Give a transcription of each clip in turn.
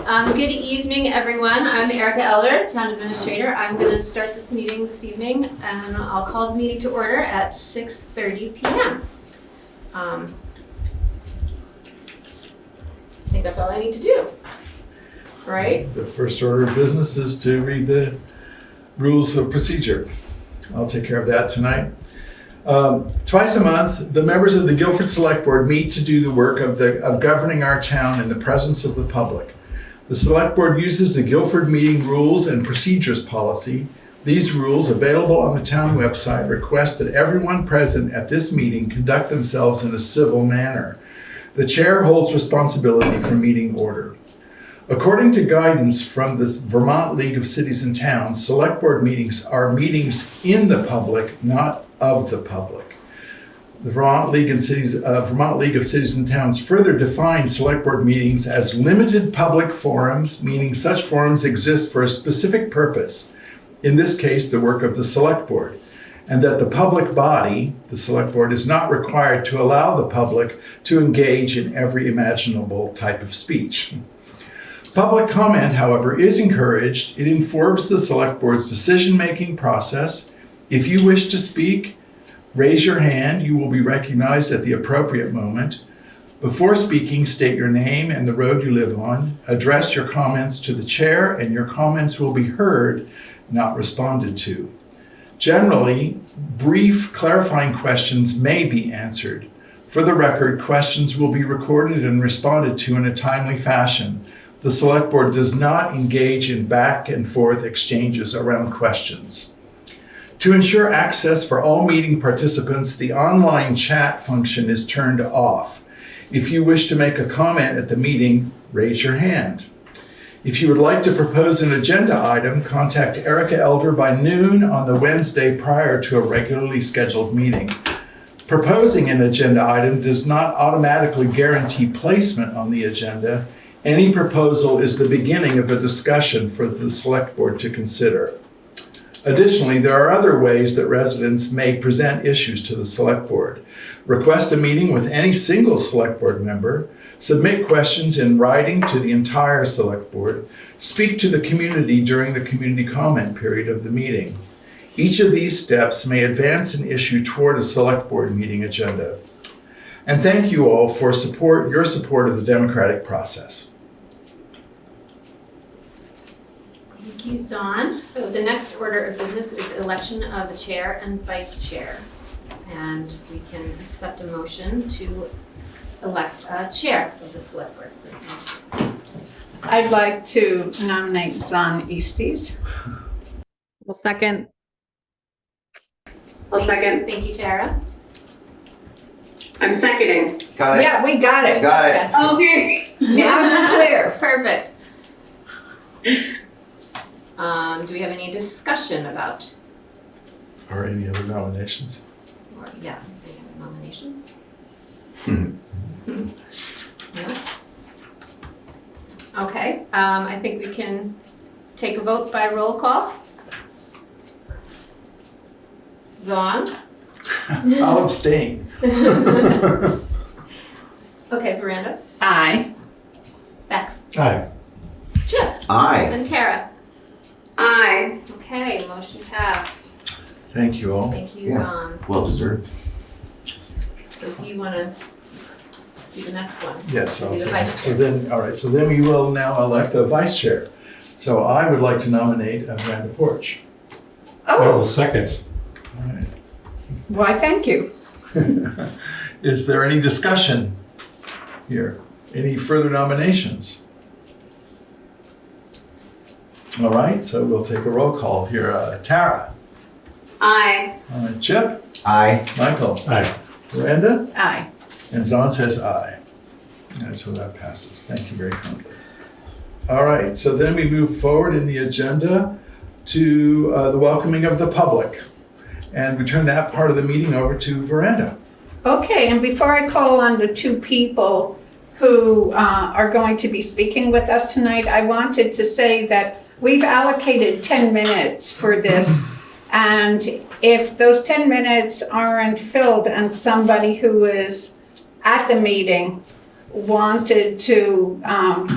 Good evening, everyone. I'm Erica Elder, Town Administrator. I'm going to start this meeting this evening, and I'll call the meeting to order at 6:30 p.m. I think that's all I need to do, right? The first order of business is to read the rules of procedure. I'll take care of that tonight. Twice a month, the members of the Guilford Selectboard meet to do the work of governing our town in the presence of the public. The Selectboard uses the Guilford Meeting Rules and Procedures Policy. These rules, available on the town website, request that everyone present at this meeting conduct themselves in a civil manner. The chair holds responsibility for meeting order. According to guidance from the Vermont League of Cities and Towns, Selectboard meetings are meetings in the public, not of the public. The Vermont League of Cities and Towns further defines Selectboard meetings as limited public forums, meaning such forums exist for a specific purpose, in this case, the work of the Selectboard, and that the public body, the Selectboard, is not required to allow the public to engage in every imaginable type of speech. Public comment, however, is encouraged. It informs the Selectboard's decision-making process. If you wish to speak, raise your hand. You will be recognized at the appropriate moment. Before speaking, state your name and the road you live on. Address your comments to the chair, and your comments will be heard, not responded to. Generally, brief clarifying questions may be answered. For the record, questions will be recorded and responded to in a timely fashion. The Selectboard does not engage in back and forth exchanges around questions. To ensure access for all meeting participants, the online chat function is turned off. If you wish to make a comment at the meeting, raise your hand. If you would like to propose an agenda item, contact Erica Elder by noon on the Wednesday prior to a regularly scheduled meeting. Proposing an agenda item does not automatically guarantee placement on the agenda. Any proposal is the beginning of a discussion for the Selectboard to consider. Additionally, there are other ways that residents may present issues to the Selectboard. Request a meeting with any single Selectboard member, submit questions in writing to the entire Selectboard, speak to the community during the community comment period of the meeting. Each of these steps may advance an issue toward a Selectboard meeting agenda. And thank you all for your support of the democratic process. Thank you, Zon. So the next order of business is election of a chair and vice chair. And we can accept a motion to elect a chair of the select board. I'd like to nominate Zon Easties. Well, second. I'll second. Thank you, Tara. I'm seconding. Got it. Yeah, we got it. Got it. Okay. Loud and clear. Perfect. Do we have any discussion about, Or any other nominations? or yeah, do we have nominations? No? Okay, I think we can take a vote by roll call. Zon? I'll abstain. Okay, Veranda? Aye. Bex? Aye. Chip? Aye. And Tara? Aye. Okay, motion passed. Thank you all. Thank you, Yeah. Zon. Well deserved. So do you want to do the next one? Yes, I'll Do the take it. vice So chair. then, all right, so then we will now elect a vice chair. So I would like to nominate Brenda Porch. Oh, Second. All right. why, thank you. Is there any discussion here? Any further nominations? All right, so we'll take a roll call here. Tara? Aye. Chip? Aye. Michael? Aye. Miranda? Aye. And Zon says aye. And so that passes. Thank you very kindly. All right, so then we move forward in the agenda to the welcoming of the public. And we turn that part of the meeting over to Veranda. Okay, and before I call on the two people who are going to be speaking with us tonight, I wanted to say that we've allocated 10 minutes for this. And if those 10 minutes aren't filled and somebody who is at the meeting wanted to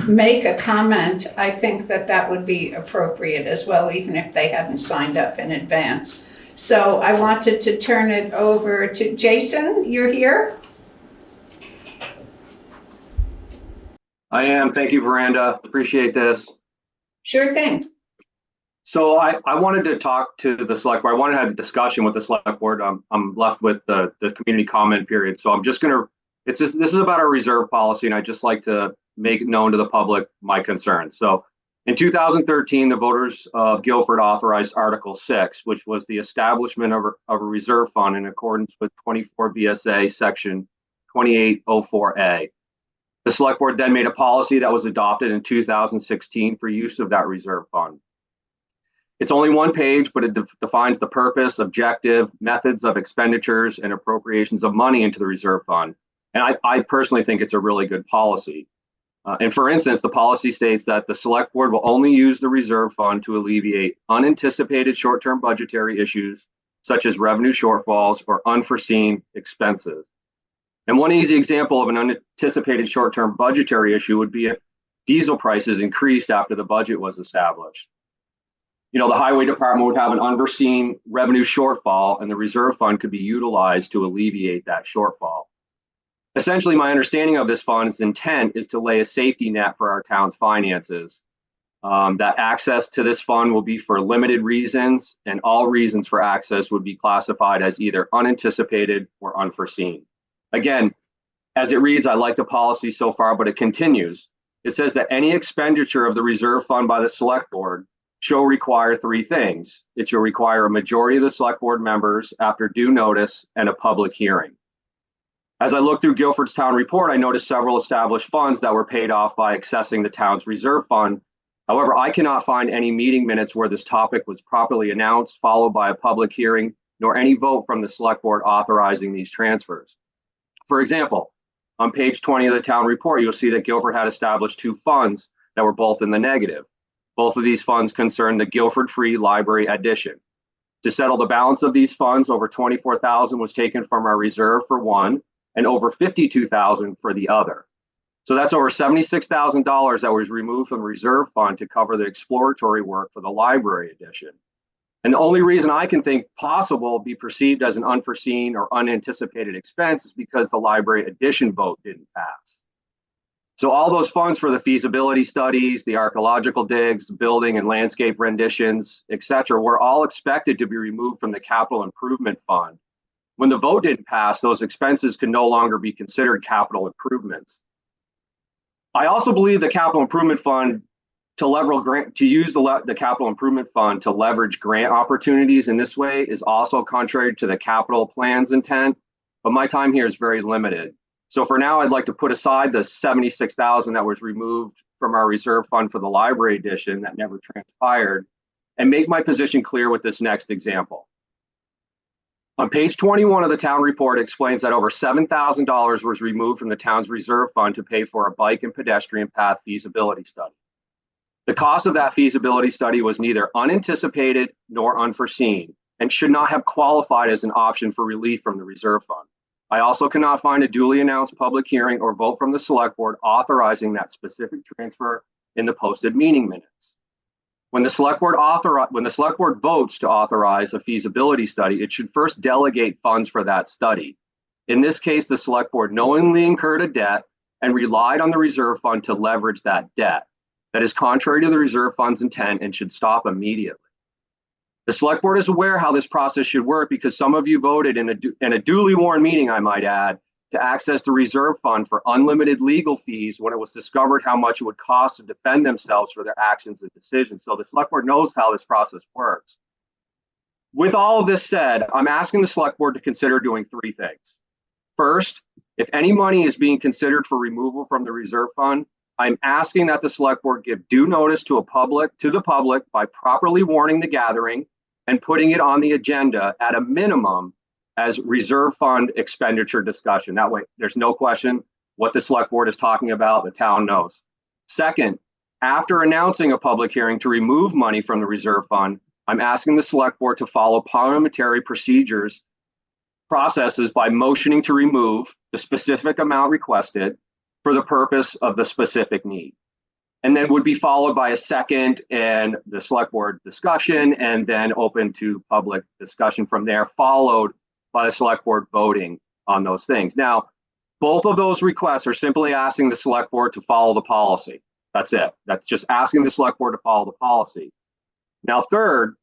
make a comment, I think that that would be appropriate as well, even if they hadn't signed up in advance. So I wanted to turn it over to Jason. You're here? I am. Thank you, Veranda. Appreciate this. Sure thing. So I wanted to talk to the select board. I wanted to have a discussion with the select board. I'm left with the community comment period. So I'm just gonna, this is about our reserve policy, and I'd just like to make it known to the public my concerns. So in 2013, the voters of Guilford authorized Article 6, which was the establishment of a reserve fund in accordance with 24 VSA Section 2804A. The select board then made a policy that was adopted in 2016 for use of that reserve fund. It's only one page, but it defines the purpose, objective, methods of expenditures, and appropriations of money into the reserve fund. And I personally think it's a really good policy. And for instance, the policy states that the select board will only use the reserve fund to alleviate unanticipated short-term budgetary issues, such as revenue shortfalls or unforeseen expenses. And one easy example of an unanticipated short-term budgetary issue would be if diesel prices increased after the budget was established. You know, the highway department would have an unforeseen revenue shortfall, and the reserve fund could be utilized to alleviate that shortfall. Essentially, my understanding of this fund's intent is to lay a safety net for our town's finances. That access to this fund will be for limited reasons, and all reasons for access would be classified as either unanticipated or unforeseen. Again, as it reads, I like the policy so far, but it continues. It says that any expenditure of the reserve fund by the select board shall require three things. It shall require a majority of the select board members after due notice and a public hearing. As I look through Guilford's town report, I noticed several established funds that were paid off by accessing the town's reserve fund. However, I cannot find any meeting minutes where this topic was properly announced, followed by a public hearing, nor any vote from the select board authorizing these transfers. For example, on page 20 of the town report, you'll see that Guilford had established two funds that were both in the negative. Both of these funds concern the Guilford Free Library Addition. To settle the balance of these funds, over $24,000 was taken from our reserve for one and over $52,000 for the other. So that's over $76,000 that was removed from the reserve fund to cover the exploratory work for the library addition. And the only reason I can think possible be perceived as an unforeseen or unanticipated expense is because the library addition vote didn't pass. So all those funds for the feasibility studies, the archaeological digs, building and landscape renditions, et cetera, were all expected to be removed from the capital improvement fund. When the vote didn't pass, those expenses could no longer be considered capital improvements. I also believe the capital improvement fund to use the capital improvement fund to leverage grant opportunities in this way is also contrary to the capital plan's intent, but my time here is very limited. So for now, I'd like to put aside the $76,000 that was removed from our reserve fund for the library edition that never transpired and make my position clear with this next example. On page 21 of the town report, it explains that over $7,000 was removed from the town's reserve fund to pay for a bike and pedestrian path feasibility study. The cost of that feasibility study was neither unanticipated nor unforeseen and should not have qualified as an option for relief from the reserve fund. I also cannot find a duly announced public hearing or vote from the select board authorizing that specific transfer in the posted meeting minutes. When the select board votes to authorize a feasibility study, it should first delegate funds for that study. In this case, the select board knowingly incurred a debt and relied on the reserve fund to leverage that debt. That is contrary to the reserve fund's intent and should stop immediately. The select board is aware how this process should work because some of you voted in a duly warned meeting, I might add, to access the reserve fund for unlimited legal fees when it was discovered how much it would cost to defend themselves for their actions and decisions. So the select board knows how this process works. With all of this said, I'm asking the select board to consider doing three things. First, if any money is being considered for removal from the reserve fund, I'm asking that the select board give due notice to the public by properly warning the gathering and putting it on the agenda at a minimum as reserve fund expenditure discussion. That way, there's no question what the select board is talking about, the town knows. Second, after announcing a public hearing to remove money from the reserve fund, I'm asking the select board to follow parliamentary processes by motioning to remove the specific amount requested for the purpose of the specific need. And then would be followed by a second and the select board discussion, and then open to public discussion from there, followed by the select board voting on those things. Now, both of those requests are simply asking the select board to follow the policy. That's it. That's just asking the select board to follow the policy. Now, third,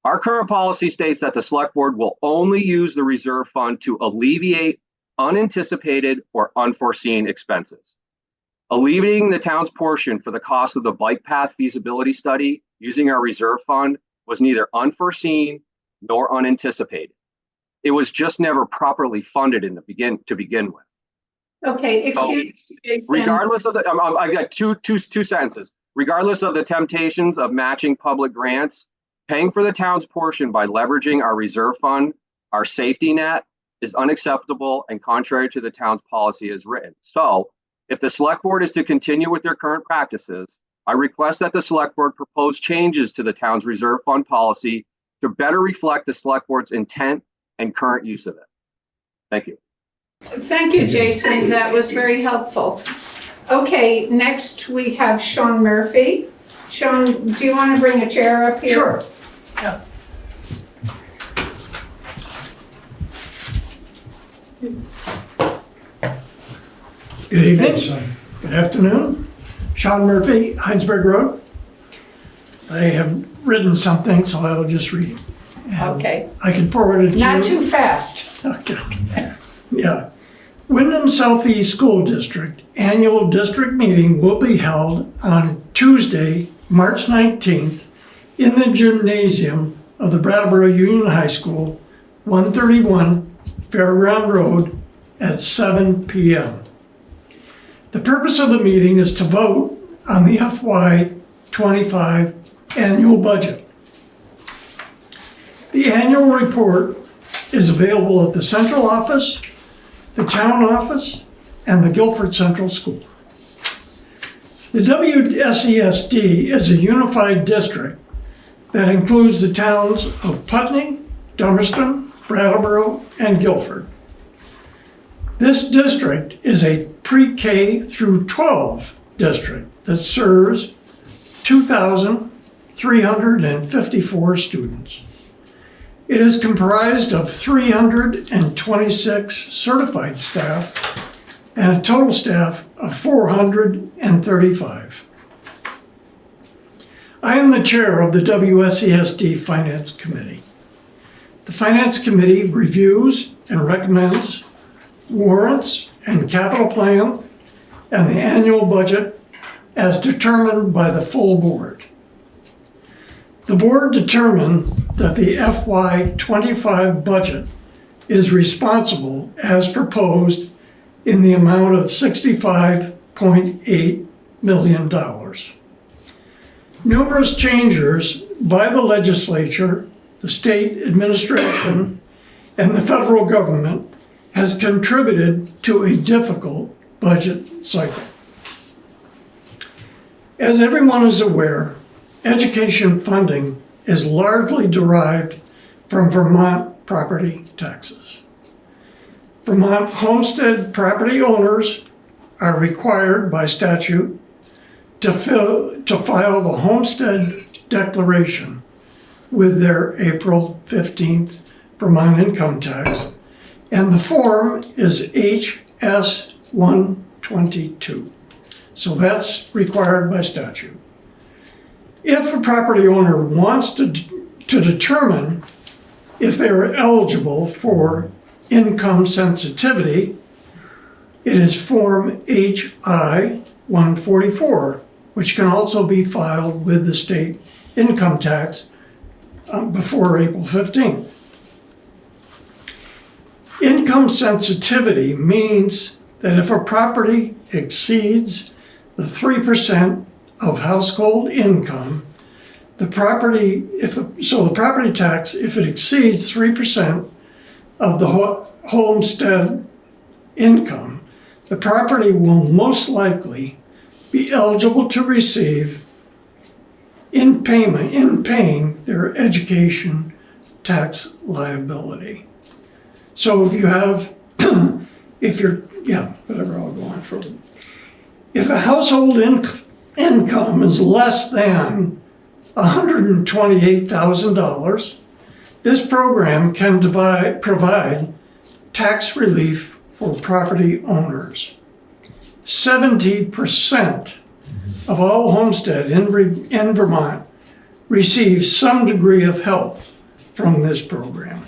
our current policy states that the select board will only use the reserve fund to alleviate unanticipated or unforeseen expenses. Alleviating the town's portion for the cost of the bike path feasibility study using our reserve fund was neither unforeseen nor unanticipated. It was just never properly funded to begin with. Okay, excuse me, Jason. Regardless of the, I got two sentences. Regardless of the temptations of matching public grants, paying for the town's portion by leveraging our reserve fund, our safety net, is unacceptable and contrary to the town's policy as written. So, if the select board is to continue with their current practices, I request that the select board propose changes to the town's reserve fund policy to better reflect the select board's intent and current use of it. Thank you. Thank you, Jason. That was very helpful. Okay, next we have Sean Murphy. Sean, do you want to bring a chair up here? Sure. Yeah. Good evening. Good afternoon. Sean Murphy, Heinsberg Road. I have written something, so I will just read it. And Okay. I can forward it to you. Not too fast. Okay. Yeah. Wyndham Southeast School District Annual District Meeting will be held on Tuesday, March 19th in the gymnasium of the Brattleboro Union High School, 131 Fairground Road at 7 p.m. The purpose of the meeting is to vote on the FY25 annual budget. The annual report is available at the central office, the town office, and the Guilford Central School. The WSESD is a unified district that includes the towns of Putney, Dummerston, Brattleboro, and Guilford. This district is a pre-K through 12 district that serves 2,354 students. It is comprised of 326 certified staff and a total staff of 435. I am the chair of the WSESD Finance Committee. The Finance Committee reviews and recommends warrants and capital plan and the annual budget as determined by the full board. The board determined that the FY25 budget is responsible as proposed in the amount of $65.8 million. Numerous changes by the legislature, the state administration, and the federal government has contributed to a difficult budget cycle. As everyone is aware, education funding is largely derived from Vermont property taxes. Vermont homestead property owners are required by statute to file the homestead declaration with their April 15th Vermont income tax, and the form is HS 122. So that's required by statute. If a property owner wants to determine if they are eligible for income sensitivity, it is Form HI 144, which can also be filed with the state income tax before April 15th. Income sensitivity means that if a property exceeds the 3% of household income, the property tax, if it exceeds 3% of the homestead income, the property will most likely be eligible to receive in paying their education tax liability. So if you have, I'll go on for If a household income is less than $128,000, this program can provide tax relief for property owners. 70% of all homestead in Vermont receive some degree of help from this program.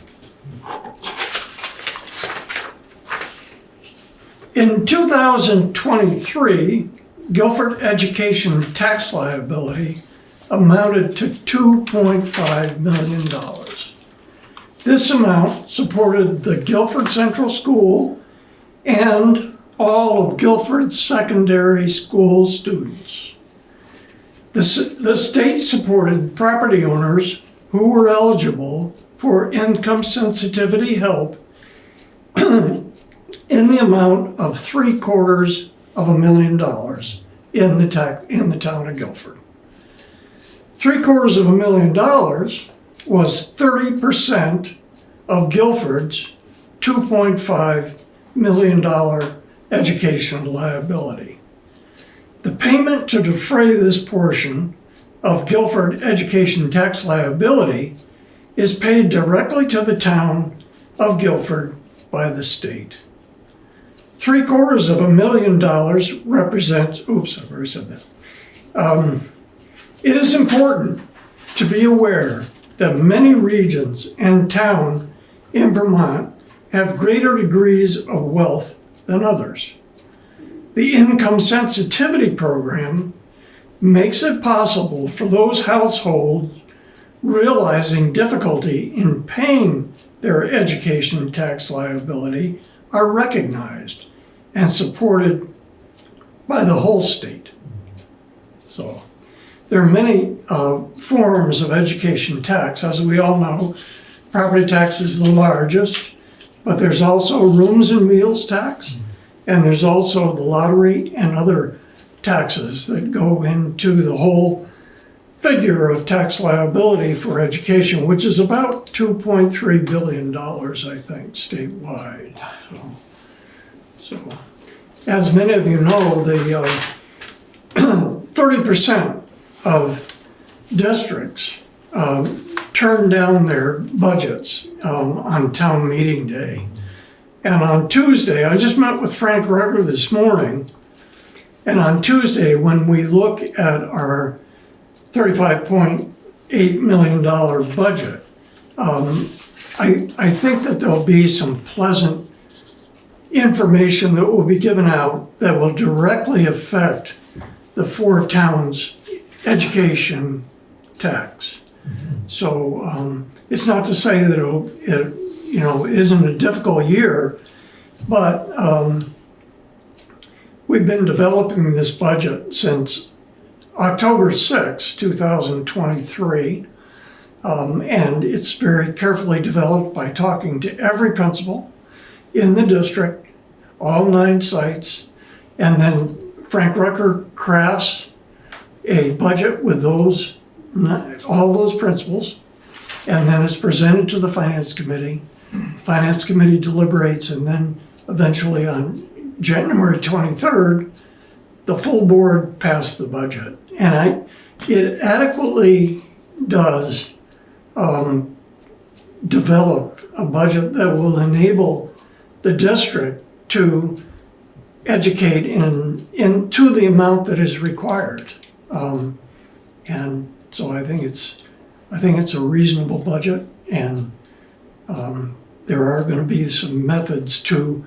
In 2023, Guilford education tax liability amounted to $2.5 million. This amount supported the Guilford Central School and all of Guilford's secondary school students. The state supported property owners who were eligible for income sensitivity help in the amount of $750,000 in the town of Guilford. $750,000 was 30% of Guilford's $2.5 million education liability. The payment to defray this portion of Guilford education tax liability is paid directly to the town of Guilford by the state. $750,000 represents, oops, I've already said that. It is important to be aware that many regions and towns in Vermont have greater degrees of wealth than others. The income sensitivity program makes it possible for those households realizing difficulty in paying their education tax liability are recognized and supported by the whole state. So there are many forms of education tax. As we all know, property tax is the largest, but there's also rooms and meals tax, and there's also the lottery and other taxes that go into the whole figure of tax liability for education, which is about $2.3 billion, I think, statewide. So as many of you know, the 30% of districts turn down their budgets on town meeting day. And on Tuesday, I just met with Frank Rucker this morning, and on Tuesday, when we look at our $35.8 million budget, I think that there'll be some pleasant information that will be given out that will directly affect the four towns' education tax. So it's not to say that it isn't a difficult year, but we've been developing this budget since October 6, 2023, and it's very carefully developed by talking to every principal in the district, all 9 sites, and then Frank Rucker crafts a budget with all those principals, and then it's presented to the Finance Committee. Finance Committee deliberates, and then eventually on January 23rd, the full board passed the budget. And it adequately does develop a budget that will enable the district to educate to the amount that is required. And so I think it's a reasonable budget, and there are going to be some methods to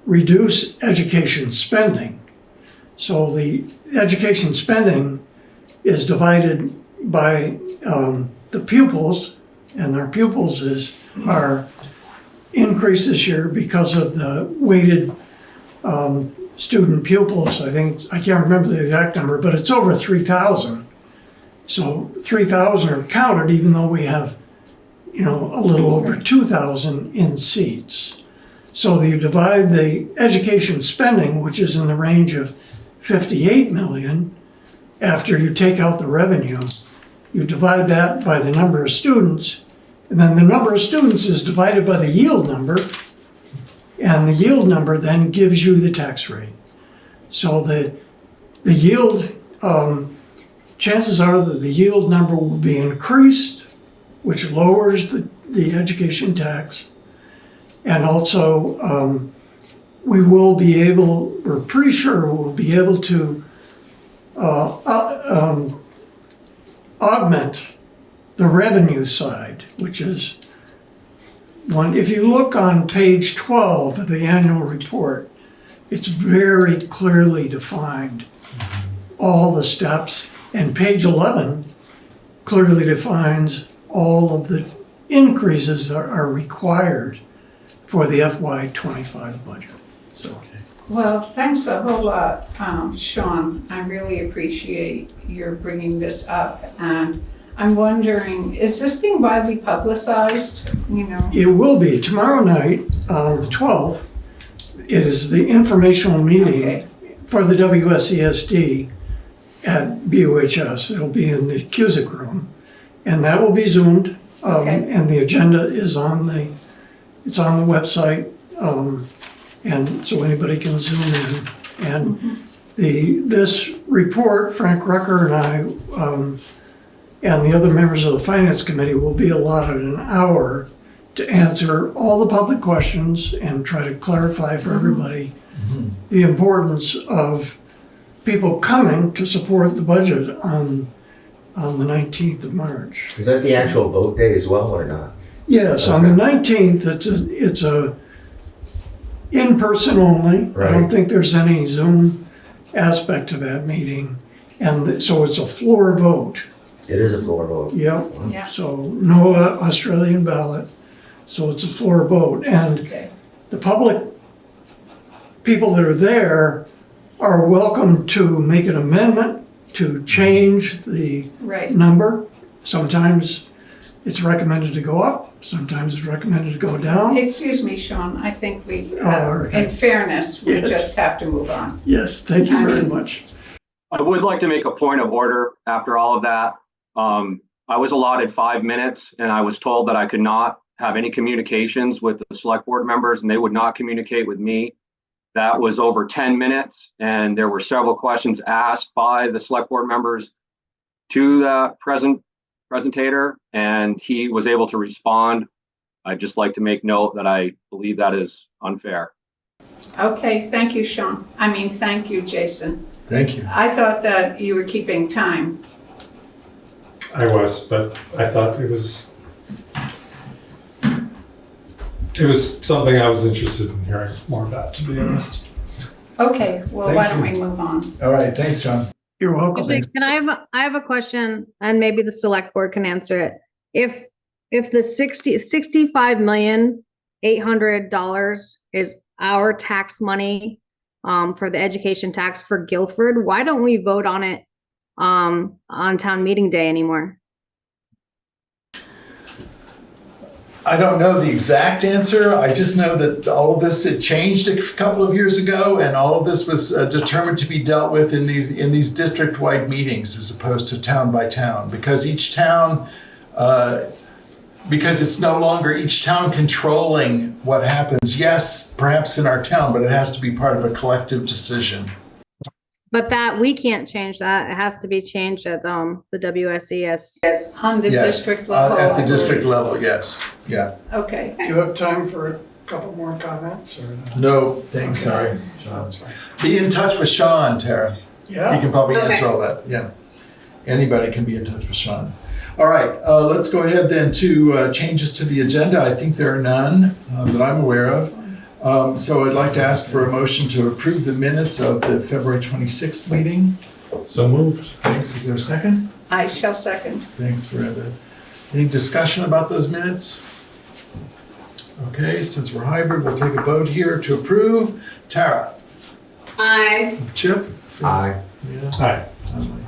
reduce education spending. So the education spending is divided by the pupils, and their pupils are increased this year because of the weighted student pupils. I can't remember the exact number, but it's over 3,000. So 3,000 are counted, even though we have, a little over 2,000 in seats. So you divide the education spending, which is in the range of 58 million, after you take out the revenue, you divide that by the number of students, and then the number of students is divided by the yield number, and the yield number then gives you the tax rate. So the the yield, chances are that the yield number will be increased, which lowers the education tax. And also, we're pretty sure we'll be able to augment the revenue side, which is one. If you look on page 12 of the annual report, it's very clearly defined, all the steps. And page 11 clearly defines all of the increases that are required for the FY25 budget. So, Well, thanks a whole lot, Sean. I really appreciate your bringing this up. And I'm wondering, is this being widely publicized? You know, it will be tomorrow night, the 12th. It is the informational meeting Okay. for the WSESD at BOHS. It'll be in the Cusick room, and that will be Zoomed. Okay. And the agenda is on the website, and so anybody can zoom in. And this report, Frank Rucker and I, and the other members of the Finance Committee will be allotted an hour to answer all the public questions and try to clarify for everybody the importance of people coming to support the budget on the 19th of March. Is that the actual vote day as well or not? Yes, on the 19th, it's a in-person only. I don't Right. think there's any Zoom aspect to that meeting. And so it's a floor vote. It is a floor vote. Yep. Yeah. So no Australian ballot. So it's a floor vote. And okay. the public, people that are there are welcome to make an amendment to change the Right. number. Sometimes it's recommended to go up, sometimes it's recommended to go down. Excuse me, Sean, I think we, okay. in fairness, we Yes. just have to move on. Yes, thank you very much. I would like to make a point of order after all of that. I was allotted 5 minutes and I was told that I could not have any communications with the select board members and they would not communicate with me. That was over 10 minutes and there were several questions asked by the select board members to the presentator and he was able to respond. I'd just like to make note that I believe that is unfair. Okay, thank you, Sean. Thank you, Jason. Thank you. I thought that you were keeping time. I was, but I thought it was something I was interested in hearing more about, to be honest. Okay, well, Thank why don't you. we move on? All right, thanks, John. You're welcome. Actually, I have a question, and maybe the select board can answer it. If the $65,800,000 is our tax money for the education tax for Guilford, why don't we vote on it on town meeting day anymore? I don't know the exact answer. I just know that all of this, it changed a couple of years ago, and all of this was determined to be dealt with in these district-wide meetings as opposed to town by town, because each town, because it's no longer each town controlling what happens. Yes, perhaps in our town, but it has to be part of a collective decision. But that, we can't change that. It has to be changed at the WSES. On the Yes, district level? at the I district believe. level, yes, yeah. Okay. Do you have time for a couple more comments or not? No, thanks, sorry. Sean. Be in touch with Sean, Tara. He Yeah, can probably Okay. answer all that, yeah. Anybody can be in touch with Sean. All right, let's go ahead then to changes to the agenda. I think there are none that I'm aware of. So I'd like to ask for a motion to approve the minutes of the February 26th meeting. So moved. Thanks, is there a second? I shall second. Thanks, Brenda. Any discussion about those minutes? Okay, since we're hybrid, we'll take a vote here to approve. Tara? Aye. Chip? Aye. Yeah. Aye.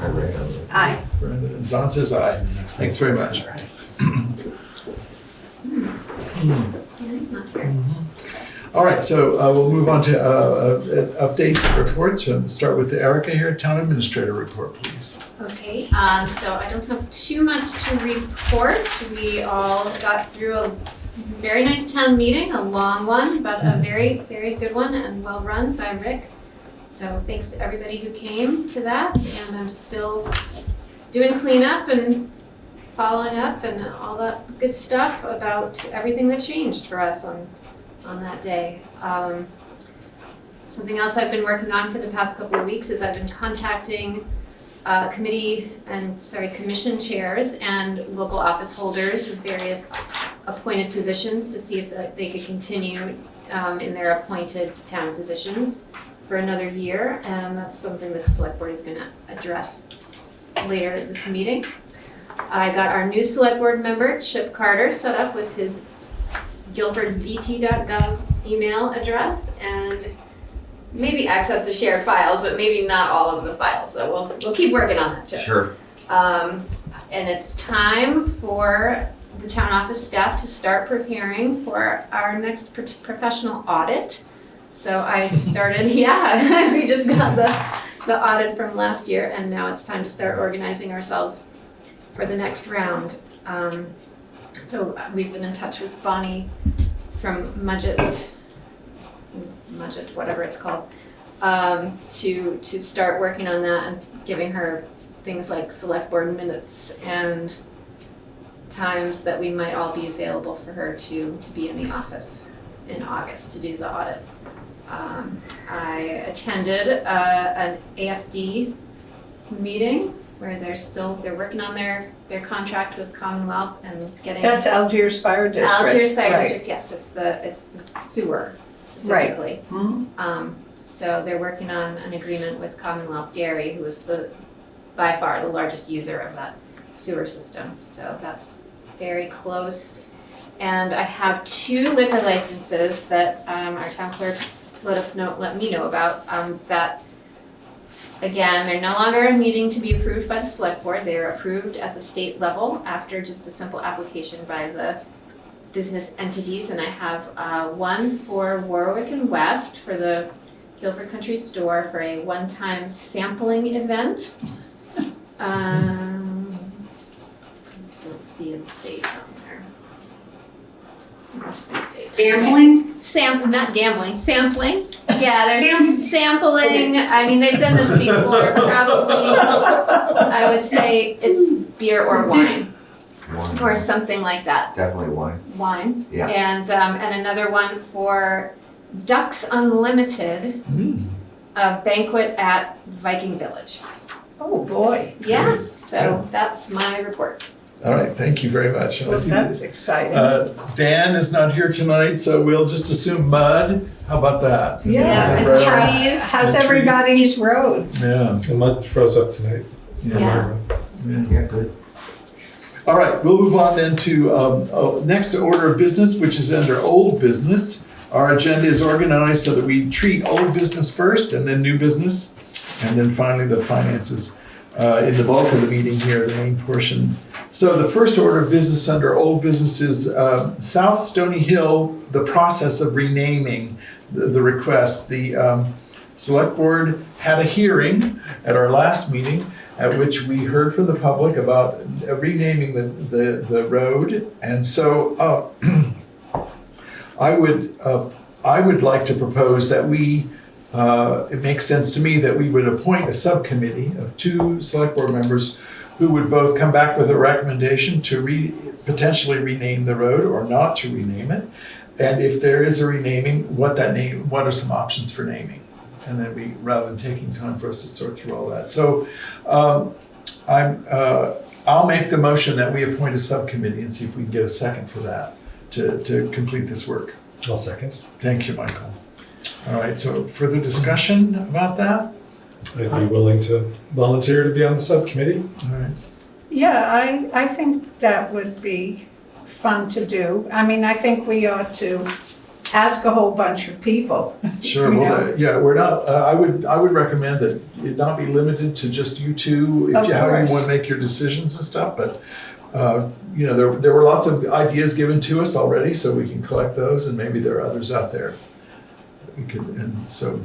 I read it. Aye. Brenda, and Zon says aye. Thanks very much. All right, so we'll move on to updates and reports. We'll start with Erica here, Town Administrator report, please. Okay, so I don't have too much to report. We all got through a very nice town meeting, a long one, but a very, very good one and well run by Rick. So thanks to everybody who came to that, and I'm still doing cleanup and following up and all that good stuff about everything that changed for us on that day. Something else I've been working on for the past couple of weeks is I've been contacting commission chairs and local office holders of various appointed positions to see if they could continue in their appointed town positions for another year, and that's something the select board is gonna address later at this meeting. I got our new select board member, Chip Carter, set up with his guilfordvt.gov email address and maybe access to shared files, but maybe not all of the files. So we'll keep working on that, Chip. Sure. And it's time for the town office staff to start preparing for our next professional audit. So I started, yeah, we just got the audit from last year, and now it's time to start organizing ourselves for the next round. So we've been in touch with Bonnie from Mudgett, whatever it's called, to start working on that and giving her things like select board minutes and times that we might all be available for her to be in the office in August to do the audit. I attended an AFD meeting where they're working on their contract with Commonwealth and getting. That's Algiers Fire District. Algiers Fire right. District, yes, it's the sewer specifically. Mhm. So they're working on an agreement with Commonwealth Dairy, who is by far the largest user of that sewer system. So that's very close. And I have 2 liquor licenses that our town clerk let me know about, that again, they're no longer needing to be approved by the select board. They are approved at the state level after just a simple application by the business entities. And I have one for Warwick and West for the Guilford Country Store for a one-time sampling event. Don't see a date on there. Must be a date. Gambling? Not gambling, sampling. Yeah, they're sampling. I mean, they've done this before, probably. I would say it's beer or wine, Wine. or something like that. Definitely wine. Wine. Yeah. And another one for Ducks Unlimited, a banquet at Viking Village. Oh, boy. Yeah, so that's my report. All right, thank you very much. Well, that's exciting. Dan is not here tonight, so we'll just assume mud. How about that? Yeah, and Right. trees. How's and everybody's roads? Yeah. The mud froze up tonight. Yeah. Yeah, good. All right, we'll move on then to next order of business, which is under old business. Our agenda is organized so that we treat old business first and then new business, and then finally the finances in the bulk of the meeting here, the main portion. So the first order of business under old business is South Stony Hill, the process of renaming the request. The select board had a hearing at our last meeting at which we heard from the public about renaming the road. And so I would like to propose that it makes sense to me that we would appoint a subcommittee of 2 select board members who would both come back with a recommendation to potentially rename the road or not to rename it. And if there is a renaming, what are some options for naming? And then rather than taking time for us to sort through all that. So I'll make the motion that we appoint a subcommittee and see if we can get a second for that to complete this work. I'll second. Thank you, Michael. All right, so further discussion about that? I'd be willing to volunteer to be on the subcommittee. All right. Yeah, I think that would be fun to do. I mean, I think we ought to ask a whole bunch of people. Sure. You Well, know? yeah, we're not. I would recommend that it not be limited to just you 2. Of How you course. want to make your decisions and stuff. But there were lots of ideas given to us already, so we can collect those, and maybe there are others out there that we could. And so.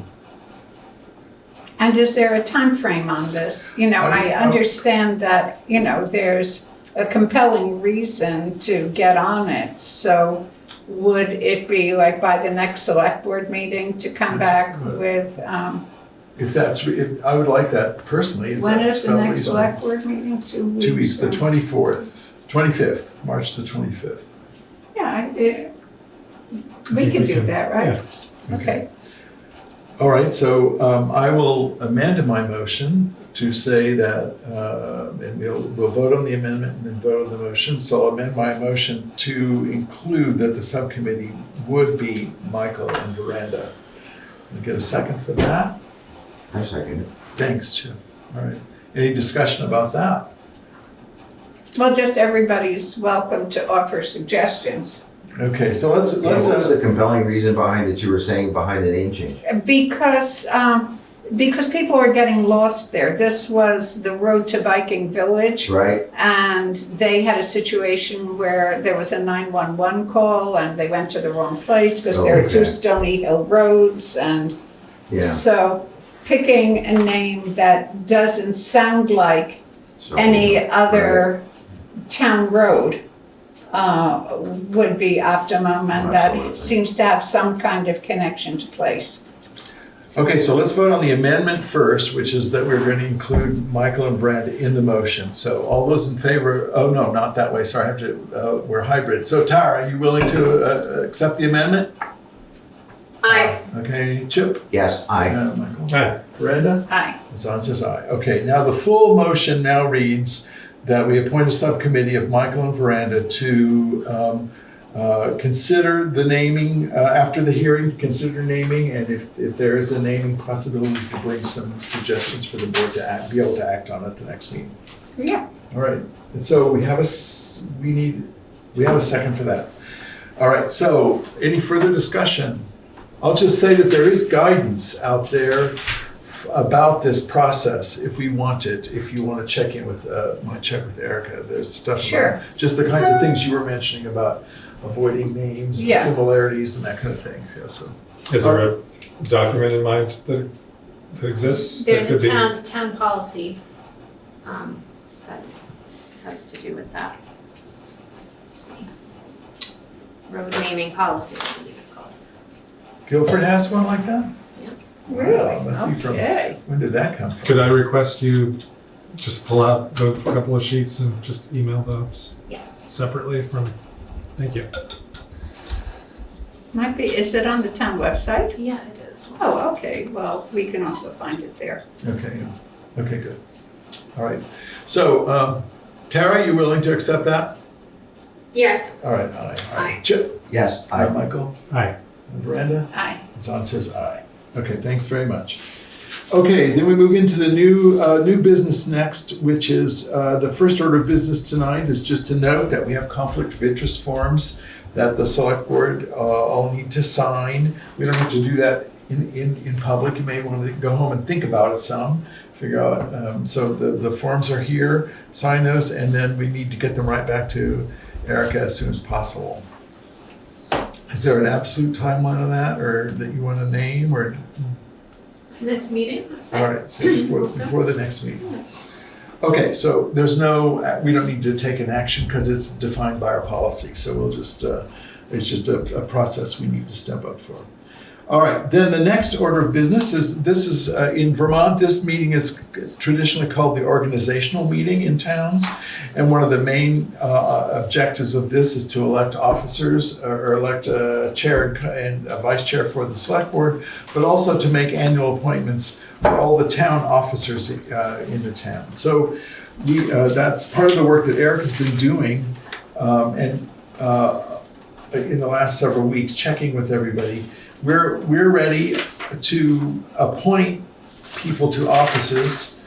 And is there a time frame on this? I understand that, there's a compelling reason to get on it. So would it be like by the next select board meeting to come back with I would like that personally. If When that's is the felt next reasonable. select board meeting? 2 weeks? 2 weeks, the from- 25th, March the 25th. Yeah, we think can we do can- that, right? yeah. Okay. All right, so I will amend my motion to say that, and we'll vote on the amendment and then vote on the motion. So I'll amend my motion to include that the subcommittee would be Michael and Veranda. Can I get a second for that? I second it. Thanks, Chip. All right. Any discussion about that? Well, just everybody's welcome to offer suggestions. Okay, so let's What was the compelling reason behind that you were saying behind the name change? Because people are getting lost there. This was the road to Viking Village. Right? And they had a situation where there was a 911 call and they went to the wrong place because there are 2 Okay. Stony Hill Roads. And Yeah. so picking a name that doesn't sound like So- any other town road would be optimum, and Absolutely. that seems to have some kind of connection to place. Okay, so let's vote on the amendment first, which is that we're going to include Michael and Brenda in the motion. So all those in favor, oh no, not that way, sorry, I have to, we're hybrid. So Tara, are you willing to accept the amendment? Aye. Okay, Chip? Yes, I. Michael? Aye. Brenda? Aye. Hassan says aye. Okay, now the full motion now reads that we appoint a subcommittee of Michael and Veranda to consider the naming, after the hearing, consider naming, and if there is a naming possibility, to bring some suggestions for the board to be able to act on at the next meeting. Yeah. All right, and so we have a second for that. All right, so any further discussion? I'll just say that there is guidance out there about this process if we want it, if you want to check in with, might check with Erica. There's stuff Sure. about just the kinds of things you were mentioning about avoiding names and Yeah. similarities and that kind of thing. Yeah, so. Is there a document in mind that exists? that There's could be- a town policy that has to do with that. Let's see. Road naming policy, I believe it's called. Guilford has one like that? Really? Wow, must be from, Okay. when did that come from? Could I request you just pull out a couple of sheets and just email those Yes. separately from, thank you. Might be, is it on the town website? Yeah, it is. Oh, okay, well, we can also find it there. Okay, yeah. Okay, good. All right. So, Tara, you willing to accept that? Yes. All right, aye. Aye. Chip? Yes, Aye, I. Michael? Aye. And Veranda? Aye. Hassan says aye. Okay, thanks very much. Okay, then we move into the new business next, which is the first order of business tonight is just to note that we have conflict of interest forms that the select board all need to sign. We don't have to do that in public. You may want to go home and think about it some, figure out. So the forms are here, sign those, and then we need to get them right back to Erica as soon as possible. Is there an absolute timeline on that, or that you want to name, or? Next meeting, let's say. All right, so before the next meeting. Okay, so there's no, we don't need to take an action because it's defined by our policy. So we'll just, it's just a process we need to step up for. All right, then the next order of business is, this is in Vermont, this meeting is traditionally called the organizational meeting in towns. And one of the main objectives of this is to elect officers or elect a chair and a vice chair for the select board, but also to make annual appointments for all the town officers in the town. So we, that's part of the work that Eric has been doing and in the last several weeks, checking with everybody. We're ready to appoint people to offices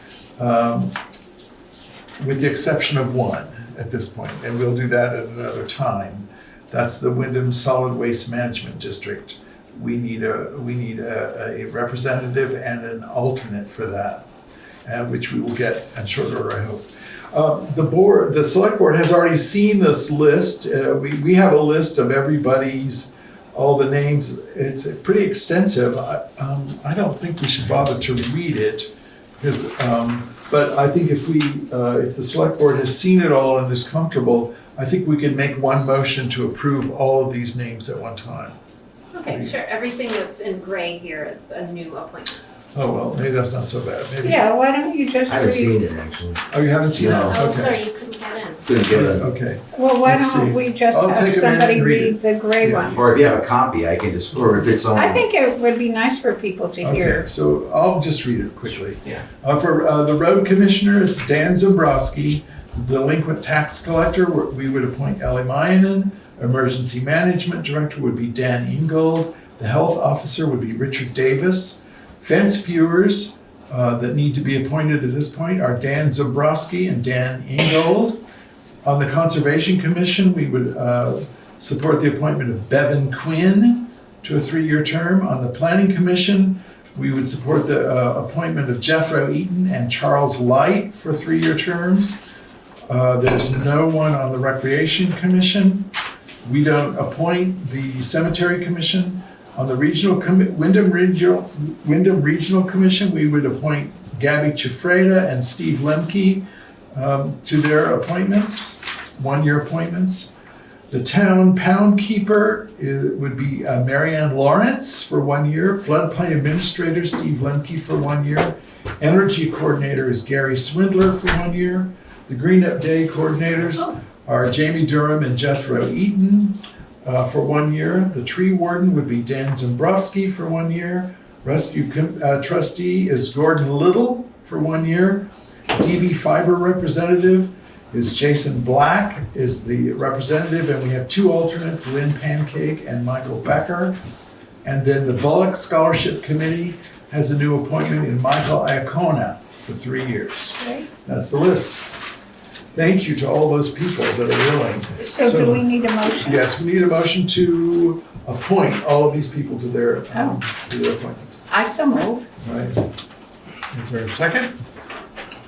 with the exception of one at this point, and we'll do that at another time. That's the Wyndham Solid Waste Management District. We need a representative and an alternate for that, which we will get in short order, I hope. The select board has already seen this list. We have a list of everybody's, all the names. It's pretty extensive. I don't think we should bother to read it, because, but I think if the select board has seen it all and is comfortable, I think we can make one motion to approve all of these names at one time. Okay, sure. Everything that's in gray here is a new appointment. Oh, well, maybe that's not so bad. Maybe. Yeah, why don't you just I haven't read? seen it actually. Oh, you haven't seen No. it? Oh, Okay. sorry, you couldn't get in. Couldn't get it. Okay. Well, why Let's don't see. we just I'll have take a minute somebody and read read the gray Yeah. one? Or if you have a copy, I can just, or if it's on. I think it would be nice for people to Okay, hear. so I'll just read it quickly. Yeah. For the road commissioner is Dan Zombrowski. The delinquent tax collector, we would appoint Ellie Mayanen. Emergency management director would be Dan Ingold. The health officer would be Richard Davis. Fence viewers that need to be appointed at this point are Dan Zombrowski and Dan Ingold. On the Conservation Commission, we would support the appointment of Bevan Quinn to a 3-year term. On the Planning Commission, we would support the appointment of Jethro Eaton and Charles Light for 3-year terms. There's no one on the Recreation Commission. We don't appoint the Cemetery Commission. On the Wyndham Regional Commission, we would appoint Gabby Chifreda and Steve Lemke to their appointments, 1-year appointments. The town pound keeper would be Marianne Lawrence for 1 year. Floodplain administrator Steve Lemke for 1 year. Energy coordinator is Gary Swindler for 1 year. The Green Up Day coordinators are Jamie Durham and Jethro Eaton for 1 year. The tree warden would be Dan Zombrowski for 1 year. Rescue trustee is Gordon Little for 1 year. DB Fiber representative is Jason Black is the representative, and we have 2 alternates, Lynn Pancake and Michael Becker. And then the Bullock Scholarship Committee has a new appointment in Michael Iacona for 3 years. Right. That's the list. Thank you to all those people that are willing. So do we need a motion? Yes, we need a motion to appoint all of these people to their appointments. I so move. All right. Is there a second?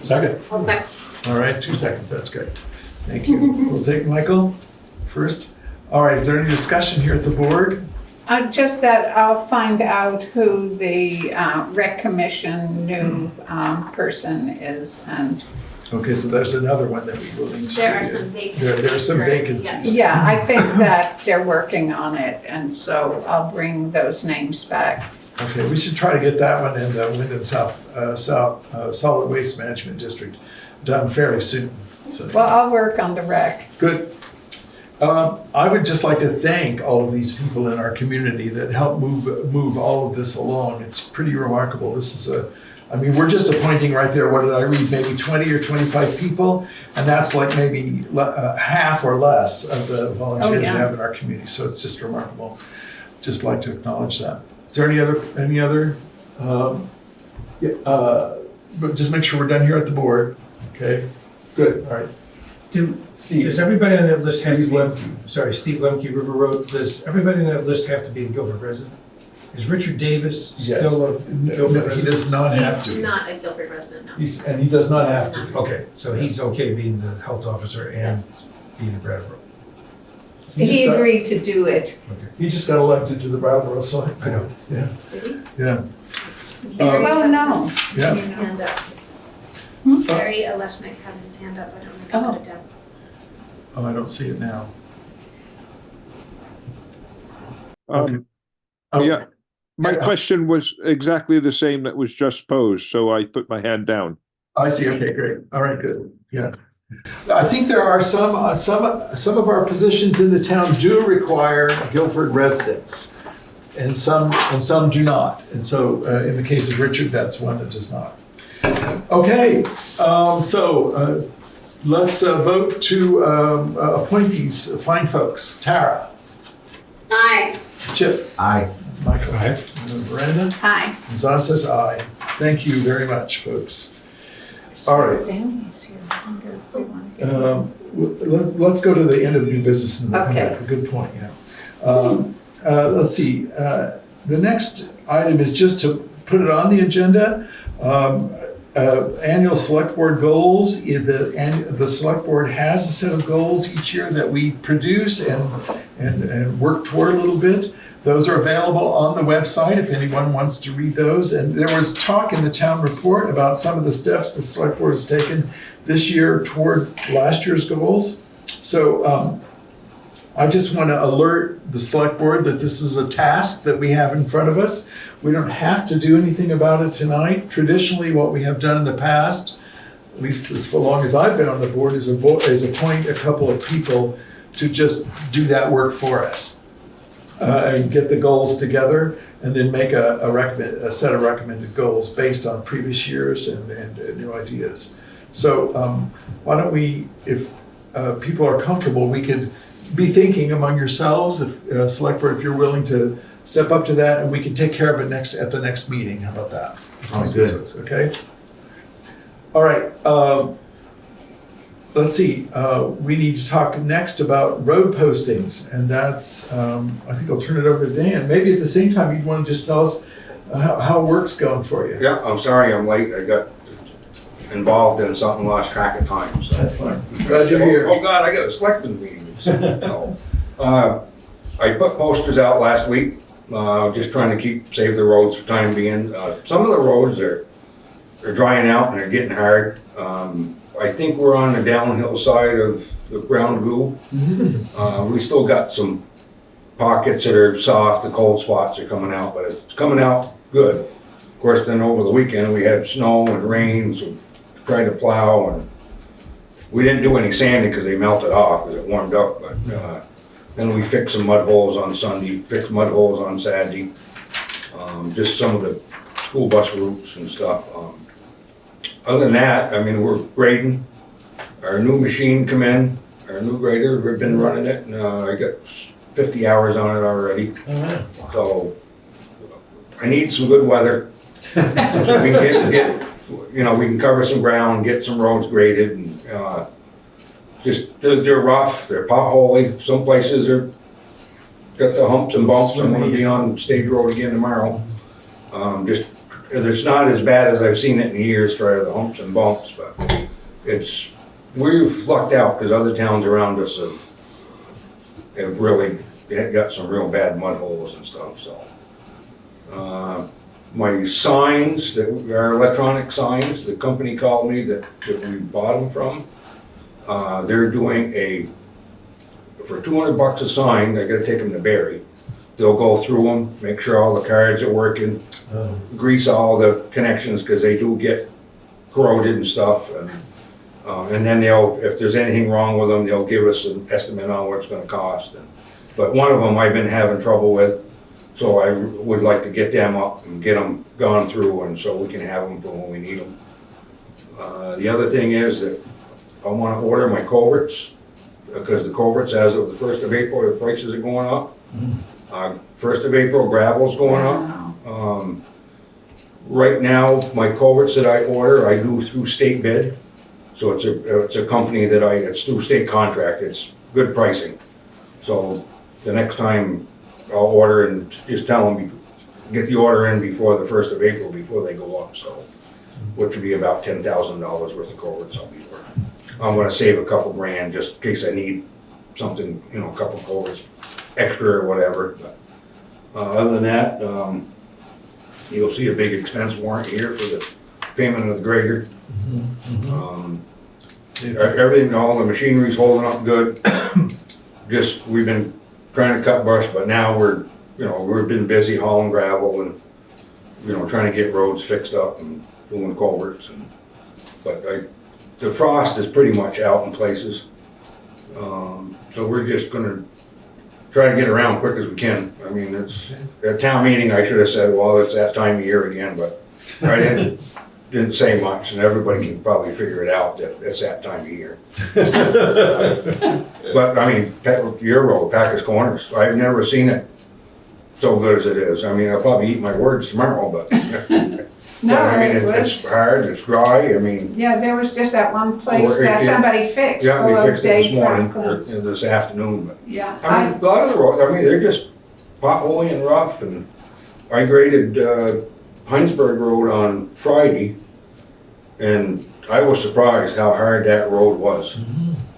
Second. I'll second. All right, 2 seconds, that's great. Thank you. We'll take Michael first. All right, is there any discussion here at the board? Just that I'll find out who the rec commission new person is, and Okay, so there's another one that we will need to. There are some vacancies. There are some Correct, vacancies. yeah, I think that they're working on it, and so I'll bring those names back. Okay, we should try to get that one in the Wyndham South Solid Waste Management District done fairly soon. So, Well, I'll work on the rec. good. I would just like to thank all of these people in our community that help move all of this along. It's pretty remarkable. This is we're just appointing right there, what did I read, maybe 20 or 25 people, and that's like maybe half or less of the volunteers we have in our community. So it's just remarkable. Just like to acknowledge that. Is there any other? But just make sure we're done here at the board. Okay, good. All right. Does everybody on that list have to Steve be, Lemke. sorry, Steve Lemke, River Road, does everybody on that list have to be a Guilford resident? Is Richard Davis Yes. still a No, Guilford he resident? does not have He's to. not a Guilford resident, no. And he does not have to. Okay, so he's okay being the health officer and being the Brattleboro. He agreed to do it. He just got elected to the Brattleboro select. I know. Yeah, Did he? yeah. Well, no. Yeah. You know. Hand up. Barry Aleshnik had his hand up, I don't know if he put it down. Oh, I don't see it now. Yeah, my question was exactly the same that was just posed, so I put my hand down. I see. Okay, great. All right, good. Yeah. I think there are some of our positions in the town do require Guilford residents, and some do not. And so, in the case of Richard, that's one that does not. Okay, let's vote to appoint these fine folks. Tara, Aye. Chip, Aye. Michael, Aye. Hi. Brenda, and Zana says aye. Thank you very much, folks. All right. Danny's here. I wonder if we want to get Let's go to the end of new business and then come Okay. back. A good point, yeah. Let's see. The next item is just to put it on the agenda. Annual select board goals. The select board has a set of goals each year that we produce and work toward a little bit. Those are available on the website if anyone wants to read those. And there was talk in the town report about some of the steps the select board has taken this year toward last year's goals. So I just want to alert the select board that this is a task that we have in front of us. We don't have to do anything about it tonight. Traditionally, what we have done in the past, at least as long as I've been on the board, is appoint a couple of people to just do that work for us and get the goals together, and then make a set of recommended goals based on previous years and new ideas. So why don't we, if people are comfortable, we could be thinking among yourselves, if Select Board, if you're willing to step up to that, and we can take care of it at the next meeting. How about that? Sounds good. Okay. All right. Let's see. We need to talk next about road postings, and that's. I think I'll turn it over to Dan. Maybe at the same time, you'd want to just tell us how work's going for you. Yeah, I'm sorry I'm late. I got involved in something, lost track of time. So. That's fine. Glad you're here. Oh God, I got a selectman meeting. No. I put posters out last week, just trying to save the roads for time being. Some of the roads are drying out and they're getting hard. I think we're on the downhill side of the ground goo. We still got some pockets that are soft, the cold spots are coming out, but it's coming out good. Of course, then over the weekend we had snow and rain, so tried to plow, and we didn't do any sanding because they melted off because it warmed up, but then we fixed some mud holes on Sunday, fixed mud holes on Saturday, just some of the school bus routes and stuff. Other than that, I mean, we're grading. Our new machine come in, our new grader, we've been running it, and I got 50 hours on it already. So I need some good weather so we can get we can cover some ground, get some roads graded, and they're rough, they're potholy. Some places are got the humps and bumps. I'm going to be on Stage Road again tomorrow. It's not as bad as I've seen it in years for the humps and bumps, but we've lucked out because other towns around us have really got some real bad mud holes and stuff. So my signs, our electronic signs, the company called me that we bought them from. They're doing for $200 a sign. I got to take them to Barry. They'll go through them, make sure all the cards are working, grease all the connections because they do get corroded and stuff. And then if there's anything wrong with them, they'll give us an estimate on what it's going to cost. But one of them I've been having trouble with, so I would like to get them up and get them gone through, and so we can have them for when we need them. The other thing is that I want to order my culverts, because the culverts, as of the 1st of April, the prices are going up. 1st of April, gravel's going up. Right now, my culverts that I order, I do through state bid. So it's a company that it's through state contract. It's good pricing. So the next time I'll order and just tell them, get the order in before the 1st of April, before they go up. So, which would be about $10,000 worth of culverts I'll be ordering. I'm gonna save a couple grand just in case I need something, a couple culverts extra or whatever. But other than that, you'll see a big expense warrant here for the payment of the grader. Everything, all the machinery's holding up good. Just, we've been trying to cut brush, but now we've been busy hauling gravel and, trying to get roads fixed up and doing culverts. But the frost is pretty much out in places. So we're just gonna try to get around quick as we can. I mean, it's, at town meeting, I should have said, well, it's that time of year again, but I didn't say much, and everybody can probably figure it out that it's that time of year. But I mean, your road, Packer's Corners, I've never seen it so good as it is. I mean, I'll probably eat my words tomorrow, but No, I mean, it was. it's hard, it's dry, I mean. Yeah, there was just that one place Or that somebody fixed. Yeah, we fixed it this Dave morning, or Franklin's. this afternoon, but. Yeah. I mean, a lot of the roads, I mean, they're just potholy and rough, and I graded Heinsberg Road on Friday, and I was surprised how hard that road was.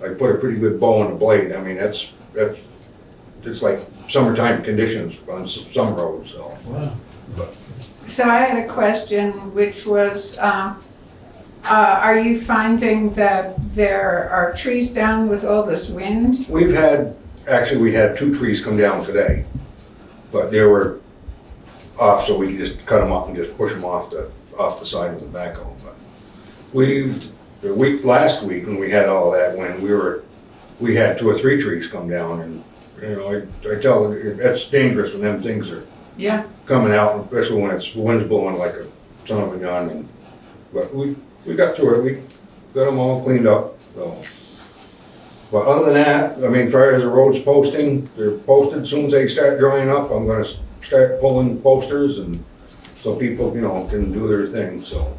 I put a pretty good bow on the blade. I mean, it's like summertime conditions on some roads, so. Wow. So I had a question, which was, are you finding that there are trees down with all this wind? We've had actually, we had 2 trees come down today, but they were off, so we could just cut them up and just push them off the side of the backhoe. But last week when we had all that, when we had 2 or 3 trees come down, and you know, I tell you, that's dangerous when them things are Yeah. coming out, especially when it's wind's blowing like a son of a gun. But we got through it. We got them all cleaned up. So. But other than that, I mean, as far as the roads posting, they're posted. As soon as they start drying up, I'm going to start pulling posters, and so people, you know, can do their thing. So.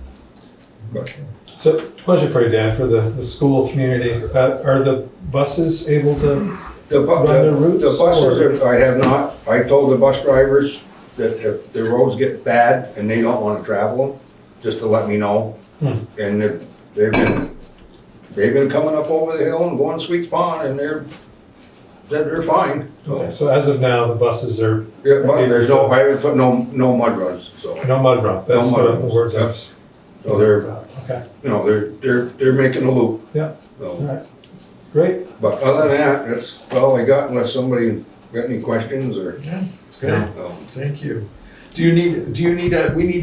But, So, question for you, Dan, for the school community, are the buses able to run their routes? The buses, I have not. I told the bus drivers that if the roads get bad and they don't want to travel them, just to let me know. And they've been coming up over the hill and going to Sweet's Pond, and they're fine. So, Okay, so as of now, the buses are. yeah, but there's I haven't put no mud runs. So No mud run. That's No mud what the runs. words Yep. are. So they're, Okay. you know, they're making a loop. Yeah. So, All right. Great. but other than that, that's all I got. Unless somebody got any questions or. Yeah, that's good. So. Thank you. We need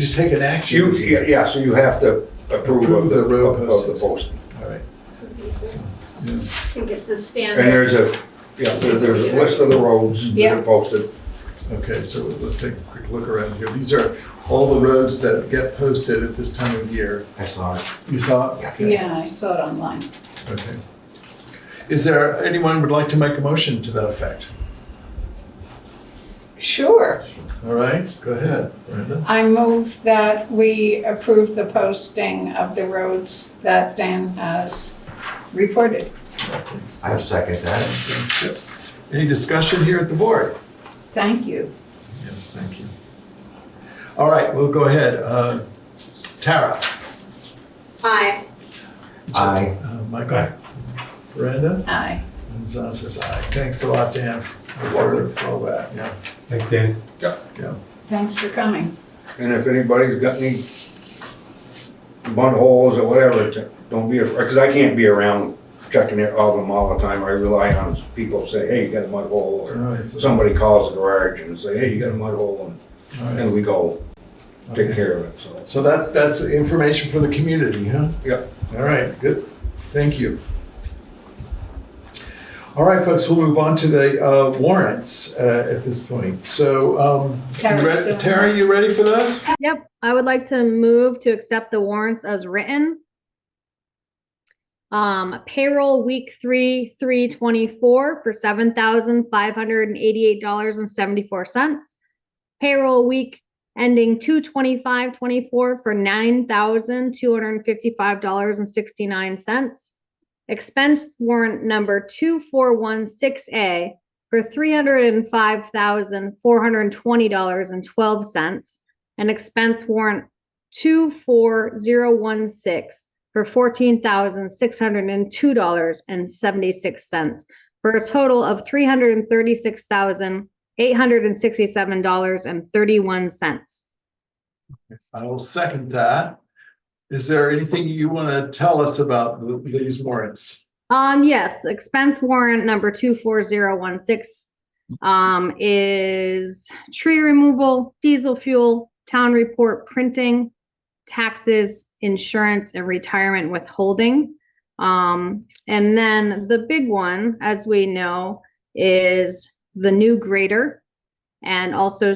to take an action. Yeah, so you have to approve of the road of the postings. posting. All right. So these are, Yeah. I think it's the standard. And there's a list of the roads that Yeah. are posted. Okay, so let's take a quick look around here. These are all the roads that get posted at this time of year. I saw it. You saw it? Okay. Yeah, I saw it online. Okay. Is there anyone would like to make a motion to that effect? Sure. All right, go ahead, Brenda. I move that we approve the posting of the roads that Dan has reported. I second that. Thanks, Chip. Any discussion here at the board? Thank you. Yes, thank you. All right, we'll go ahead. Tara? Aye. Aye. Michael? Aye. Brenda? Aye. And Zan says aye. Thanks a lot, Dan, for all that, yeah. Thanks, Dan. Yeah. Thanks for coming. And if anybody's got any mud holes or whatever, don't be afraid, because I can't be around checking it all the time. I rely on people say, hey, you got a mud hole, or All right, so- somebody calls the garage and say, hey, you got a mud hole, All right. and we go take Okay. care of it, so. So that's information for the community, huh? Yep. All right, good. Thank you. All right, folks, we'll move on to the warrants at this point. So, Tara, you ready for those? Yep, I would like to move to accept the warrants as written. Payroll week 3/3/24 for $7,588.74. Payroll week ending 2/25/24 for $9,255.69. Expense warrant number 2416A for $305,420.12. And expense warrant 24016 for $14,602.76, for a total of $336,867.31. I will second that. Is there anything you want to tell us about these warrants? Yes, expense warrant number 24016 is tree removal, diesel fuel, town report printing, taxes, insurance, and retirement withholding. And then the big one, as we know, is the new grader. And also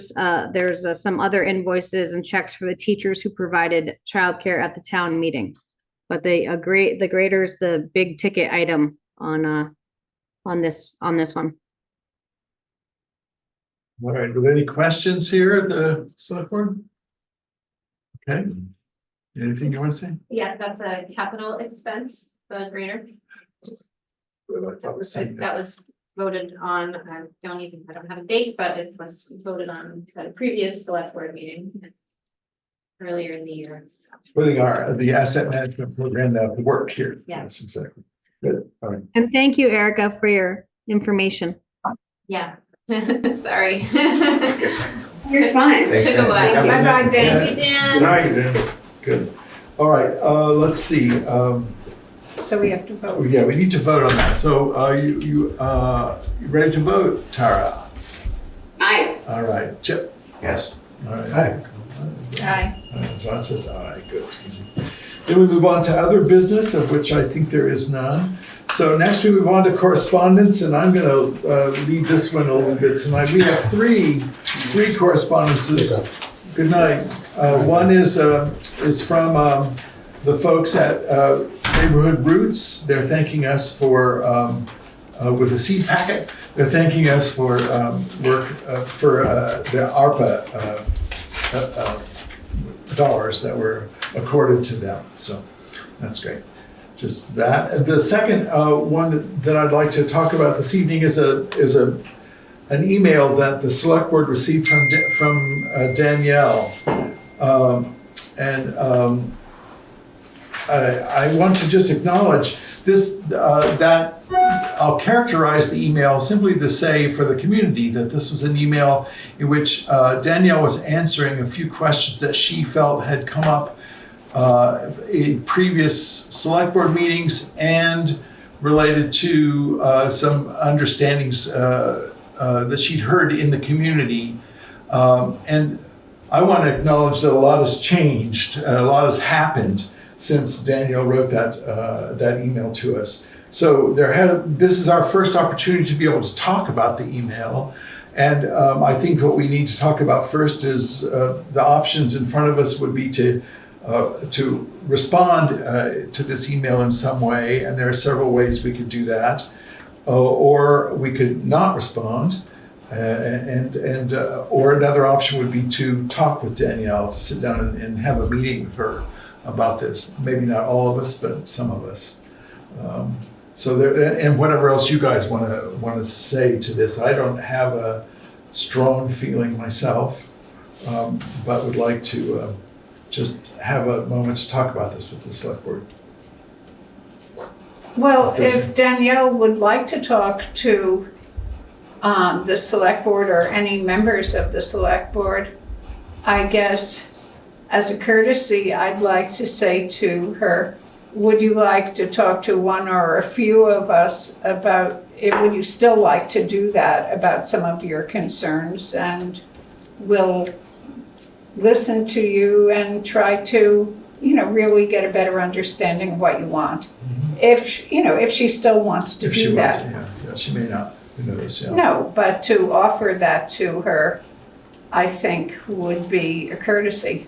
there's some other invoices and checks for the teachers who provided childcare at the town meeting. But the grader's the big ticket item on this one. All right, are there any questions here at the select board? Okay. Anything you want to say? Yeah, that's a capital expense, the grader. Just that was voted on. I don't have a date, but it was voted on at a previous select board meeting earlier in the year. So. Putting the asset management program to work here. Yeah. Yes, exactly. Good. All right. And thank you, Erica, for your information. Yeah. Sorry. You're fine. Thanks, Took a Dan. while. Bye-bye, Dan. Thank you, Dan. Good night. Good. All right, let's see. so we have to vote. Yeah, we need to vote on that. So you ready to vote, Tara? Aye. All right, Chip? Yes. All right. Aye. Zon says aye, good, easy. Then we move on to other business, of which I think there is none. So next we move on to correspondence, and I'm gonna lead this one a little bit tonight. We have three correspondences. Good night. One is from the folks at Neighborhood Roots. They're thanking us for, with a seed packet, they're thanking us for work for the ARPA dollars that were accorded to them. So that's great. Just that. The second one that I'd like to talk about this evening is an email that the select board received from Danielle, I want to just acknowledge this, that I'll characterize the email simply to say for the community that this was an email in which Danielle was answering a few questions that she felt had come up in previous select board meetings and related to some understandings that she'd heard in the community. And I want to acknowledge that a lot has changed, a lot has happened since Danielle wrote that email to us. So this is our first opportunity to be able to talk about the email. And I think what we need to talk about first is the options in front of us would be to respond to this email in some way. And there are several ways we could do that. Or we could not respond. Or another option would be to talk with Danielle, to sit down and have a meeting with her about this. Maybe not all of us, but some of us. So there, and whatever else you guys want to say to this. I don't have a strong feeling myself, but would like to just have a moment to talk about this with the select board. Well, if Danielle would like to talk to the select board or any members of the select board, I guess as a courtesy, I'd like to say to her, would you like to talk to one or a few of us about it? Would you still like to do that about some of your concerns? And we'll listen to you and try to, really get a better understanding of what you want. If she still wants to do that. Yeah, she may not. Who knows? Yeah. No, but to offer that to her, I think would be a courtesy.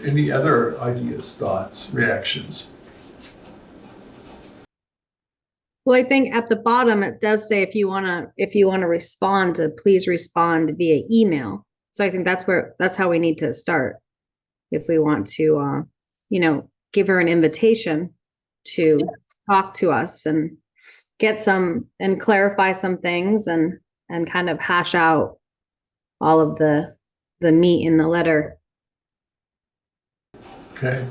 Any other ideas, thoughts, reactions? Well, I think at the bottom, it does say if you want to respond, please respond via email. So I think that's how we need to start. If we want to, give her an invitation to talk to us and get some and clarify some things and kind of hash out all of the meat in the letter. Okay.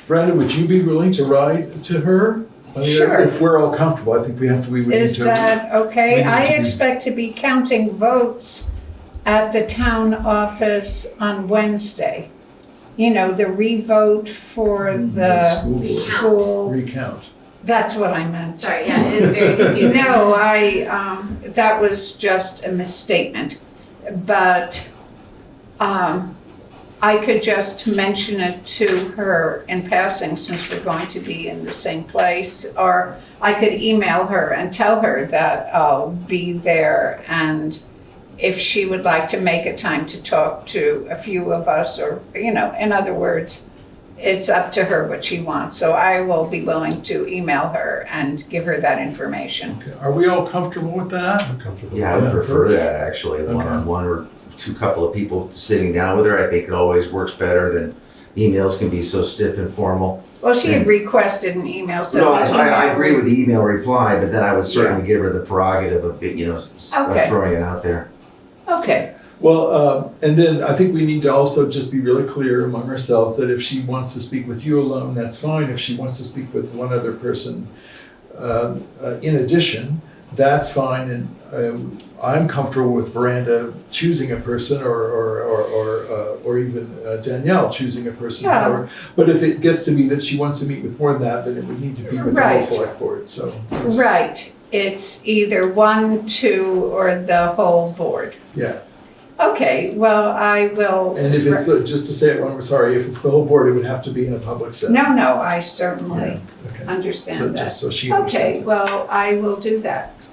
Brenda, would you be willing to write to her? Sure. If we're all comfortable, I think we have to. Is that okay? I expect to be counting votes at the town office on Wednesday. The revote for the school. Recount. That's what I meant. Sorry, yeah, it is very confusing. No, that was just a misstatement. But I could just mention it to her in passing since we're going to be in the same place. Or I could email her and tell her that I'll be there, and if she would like to make a time to talk to a few of us, or, in other words, it's up to her what she wants. So I will be willing to email her and give her that information. Okay. Are we all comfortable with that? I'm comfortable. Yeah, I would prefer that actually, one-on-one or two couple of people sitting down with her. I think it always works better than emails can be so stiff and formal. Well, she had requested an email, so. No, I agree with the email reply, but then I would certainly give her the prerogative of, throwing it out there. Okay. Well, and then I think we need to also just be really clear among ourselves that if she wants to speak with you alone, that's fine. If she wants to speak with one other person in addition, that's fine. And I'm comfortable with Veranda choosing a person or or even Danielle choosing a person. Yeah. But if it gets to be that she wants to meet with more than that, then it would need to be with the whole Right. select board, so. Right, it's either 1, 2, or the whole board. Yeah, Okay, well, I will. and if it's, just to say it one more, sorry, if it's the whole board, it would have to be in a public setting. No, I certainly Okay, so understand that. just so she understands. Okay, well, I will do that.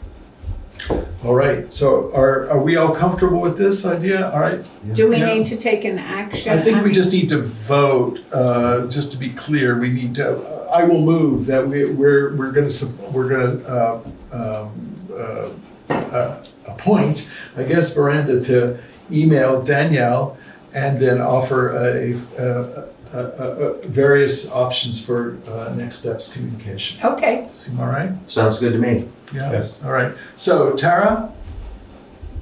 All right, so are we all comfortable with this idea? All right? Do we Yeah. need to take an action? I think we just need to vote, just to be clear, we need to, I will move that we're gonna appoint, I guess, Miranda to email Danielle and then offer various options for next steps communication. Okay, Seem all right? Sounds good to me. Yeah. Yes. All right. So Tara?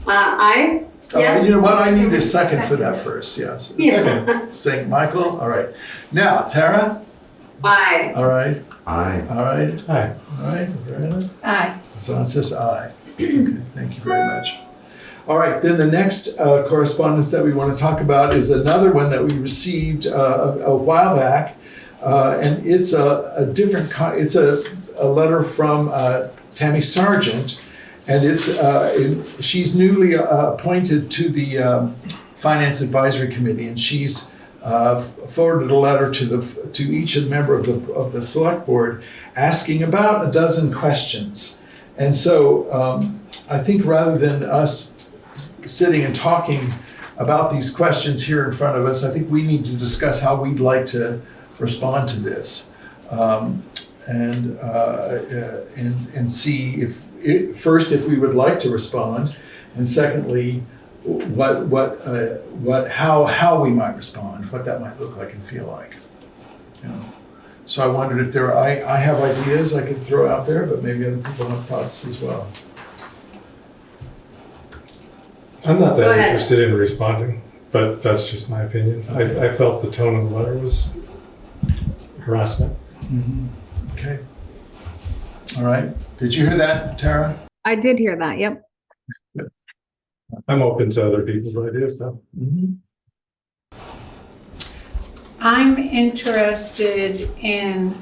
Aye. Yes. You know what? I need a second for that first, yes. Yeah. St. Michael, all right. Now, Tara? Aye. All right, Aye. all right, Hi. all right. Miranda? aye. So it says aye. Okay, thank you very much. All right, then the next correspondence that we want to talk about is another one that we received a while back. And it's a different, it's a letter from Tammy Sargent. And it's, she's newly appointed to the Finance Advisory Committee, and she's forwarded a letter to each member of the Select Board asking about a dozen questions. And so I think rather than us sitting and talking about these questions here in front of us, I think we need to discuss how we'd like to respond to this, and see first if we would like to respond, and secondly, how we might respond, what that might look like and feel like. You know? So I wondered if I have ideas I could throw out there, but maybe other people have thoughts as well. I'm not Go that ahead. interested in responding, but that's just my opinion. I felt the tone of the letter was harassment. Mm-hmm. Okay. All right. Did you hear that, Tara? I did hear that, yep. I'm open to other people's ideas though. Mm-hmm. I'm interested in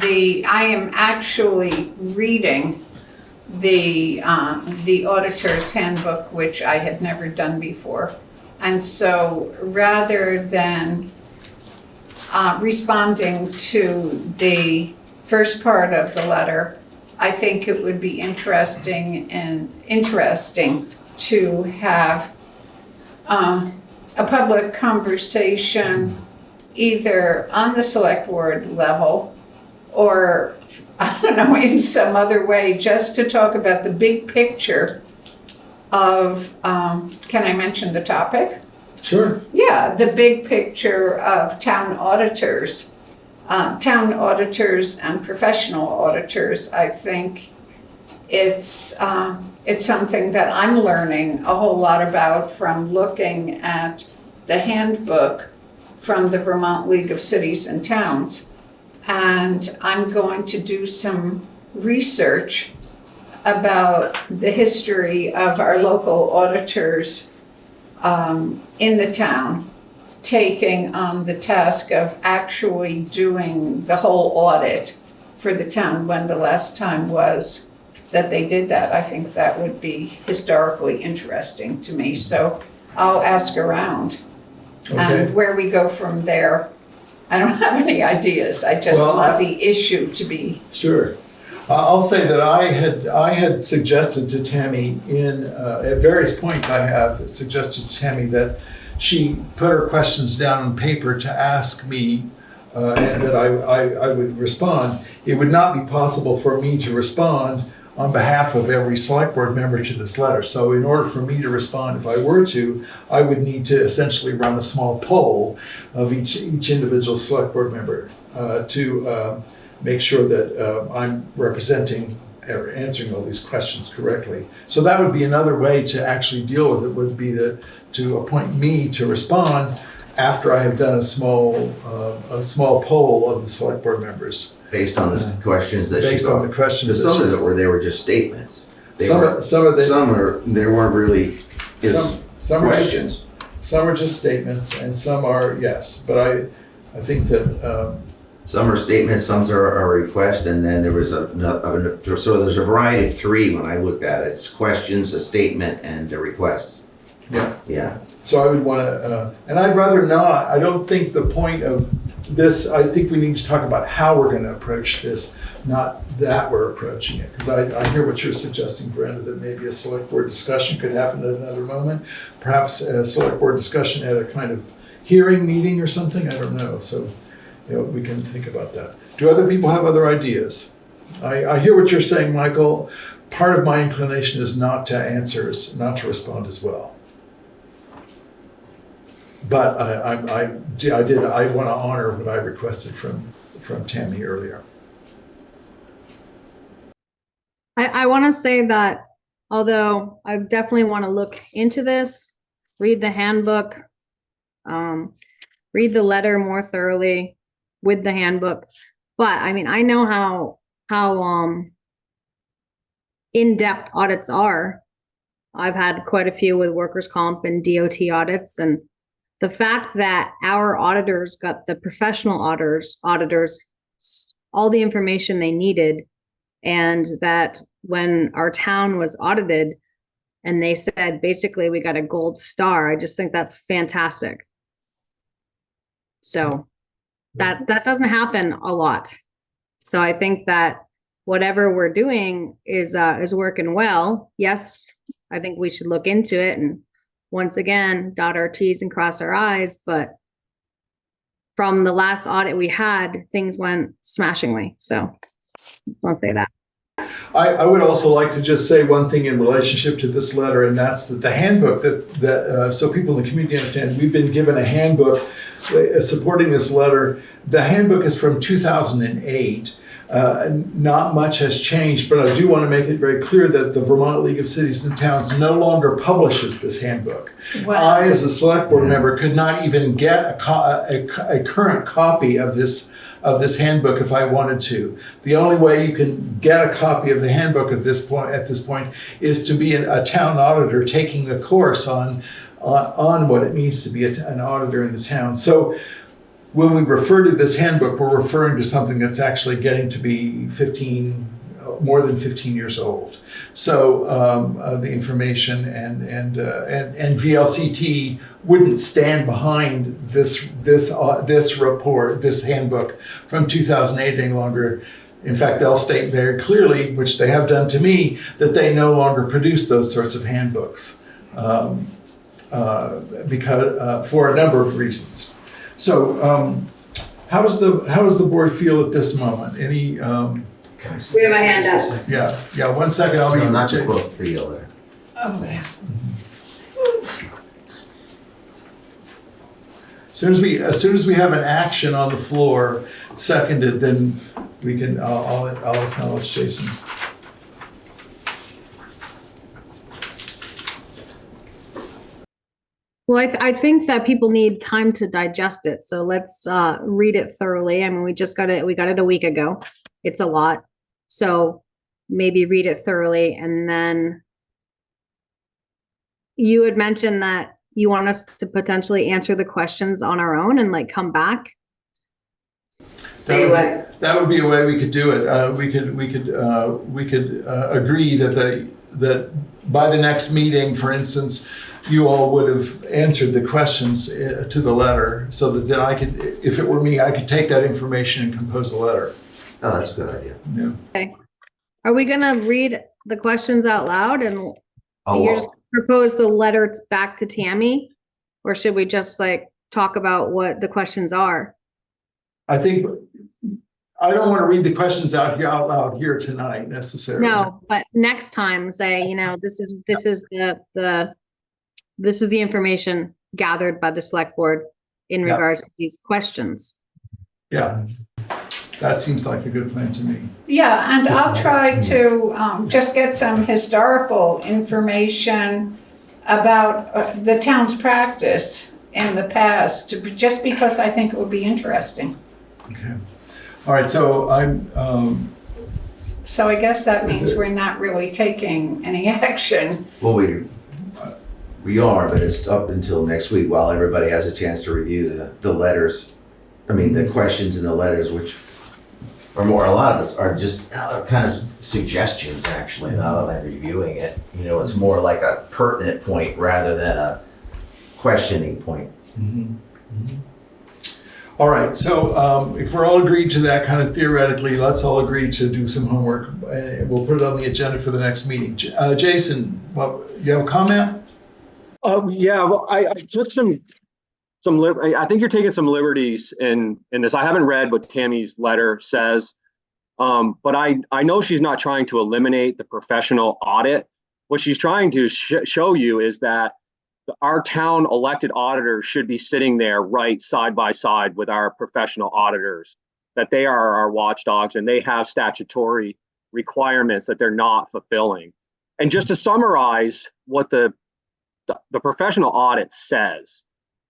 I am actually reading the Auditor's Handbook, which I had never done before. And so rather than responding to the first part of the letter, I think it would be interesting to have a public conversation either on the Select Board level or, I don't know, in some other way, just to talk about the big picture of, can I mention the topic? Sure. Yeah, the big picture of town auditors and professional auditors. I think it's something that I'm learning a whole lot about from looking at the handbook from the Vermont League of Cities and Towns. And I'm going to do some research about the history of our local auditors in the town, taking on the task of actually doing the whole audit for the town when the last time was that they did that. I think that would be historically interesting to me. So I'll ask around. Okay. And where we go from there, I don't have any ideas. I just want the issue to be. Sure. I'll say that I had suggested to Tammy at various points I have suggested to Tammy that she put her questions down on paper to ask me and that I would respond. It would not be possible for me to respond on behalf of every Select Board member to this letter. So in order for me to respond, if I were to, I would need to essentially run a small poll of each individual Select Board member to make sure that I'm representing or answering all these questions correctly. So that would be another way to actually deal with it, would be to appoint me to respond after I have done a small poll of the Select Board members. Based on the questions that she Based on the questions Because that some of she's- it they were just statements. They Some weren't of the they weren't really some are just questions. Some are just statements and some are, yes, but I think that, Some are statements, some are a request, and then there was so there's a variety of three when I looked at it. It's questions, a statement, and a request. yeah. Yeah. So I would want to, and I'd rather not, I don't think the point of this, I think we need to talk about how we're going to approach this, not that we're approaching it. Because I hear what you're suggesting, Brenda, that maybe a select board discussion could happen at another moment. Perhaps a select board discussion at a kind of hearing meeting or something, I don't know. So, we can think about that. Do other people have other ideas? I hear what you're saying, Michael. Part of my inclination is not to respond as well. But I want to honor what I requested from Tammy earlier. I want to say that although I definitely want to look into this, read the handbook, read the letter more thoroughly with the handbook. But I mean, I know how in-depth audits are. I've had quite a few with workers' comp and DOT audits, and the fact that our auditors got the professional auditors all the information they needed, and that when our town was audited and they said basically we got a gold star, I just think that's fantastic. So that doesn't happen a lot. So I think that whatever we're doing is working well. Yes, I think we should look into it and once again dot our T's and cross our I's, but from the last audit we had, things went smashingly. So I'll say that. I would also like to just say one thing in relationship to this letter, and that's that the handbook that so people in the community understand, we've been given a handbook supporting this letter. The handbook is from 2008. Not much has changed, but I do want to make it very clear that the Vermont League of Cities and Towns no longer publishes this handbook. Wow. I, as a select board member, could not even get a current copy of this handbook if I wanted to. The only way you can get a copy of the handbook at this point is to be a town auditor taking the course on what it means to be an auditor in the town. So when we refer to this handbook, we're referring to something that's actually getting to be more than 15 years old. So the information and VLCT wouldn't stand behind this report, this handbook from 2008 any longer. In fact, they'll state very clearly, which they have done to me, that they no longer produce those sorts of handbooks because for a number of reasons. So, how does the board feel at this moment? Any? We have a hand up. Yeah. 1 second. I'll be Not to quote the other. Oh, yeah. As soon as we have an action on the floor, seconded, then we can. I'll acknowledge Jason. Well, I think that people need time to digest it. So let's read it thoroughly. I mean, we got it a week ago. It's a lot. So maybe read it thoroughly. And then you had mentioned that you want us to potentially answer the questions on our own and come back. Say what? That would be a way we could do it. We could agree that by the next meeting, for instance, you all would have answered the questions to the letter, so that then I could, if it were me, I could take that information and compose a letter. Oh, that's a good idea. Yeah. Okay. Are we gonna read the questions out loud and you just propose the letter back to Tammy? Or should we just talk about what the questions are? I think I don't want to read the questions out loud here tonight necessarily. No, but next time say, this is the information gathered by the select board in regards to these questions. Yeah, that seems like a good plan to me. Yeah, and I'll try to just get some historical information about the town's practice in the past, just because I think it would be interesting. Okay. All right, so So I guess that means we're not really taking any action. Well, We are, but it's up until next week while everybody has a chance to review the letters. I mean, the questions in the letters, which are more, a lot of us are just kind of suggestions actually, now that I'm reviewing it. You know, it's more like a pertinent point rather than a questioning point. All right, so if we're all agreed to that kind of theoretically, let's all agree to do some homework. We'll put it on the agenda for the next meeting. Jason, you have a comment? Yeah, well, I took I think you're taking some liberties in this. I haven't read what Tammy's letter says, but I know she's not trying to eliminate the professional audit. What she's trying to show you is that our town elected auditors should be sitting there right side by side with our professional auditors, that they are our watchdogs and they have statutory requirements that they're not fulfilling. And just to summarize what the professional audit says,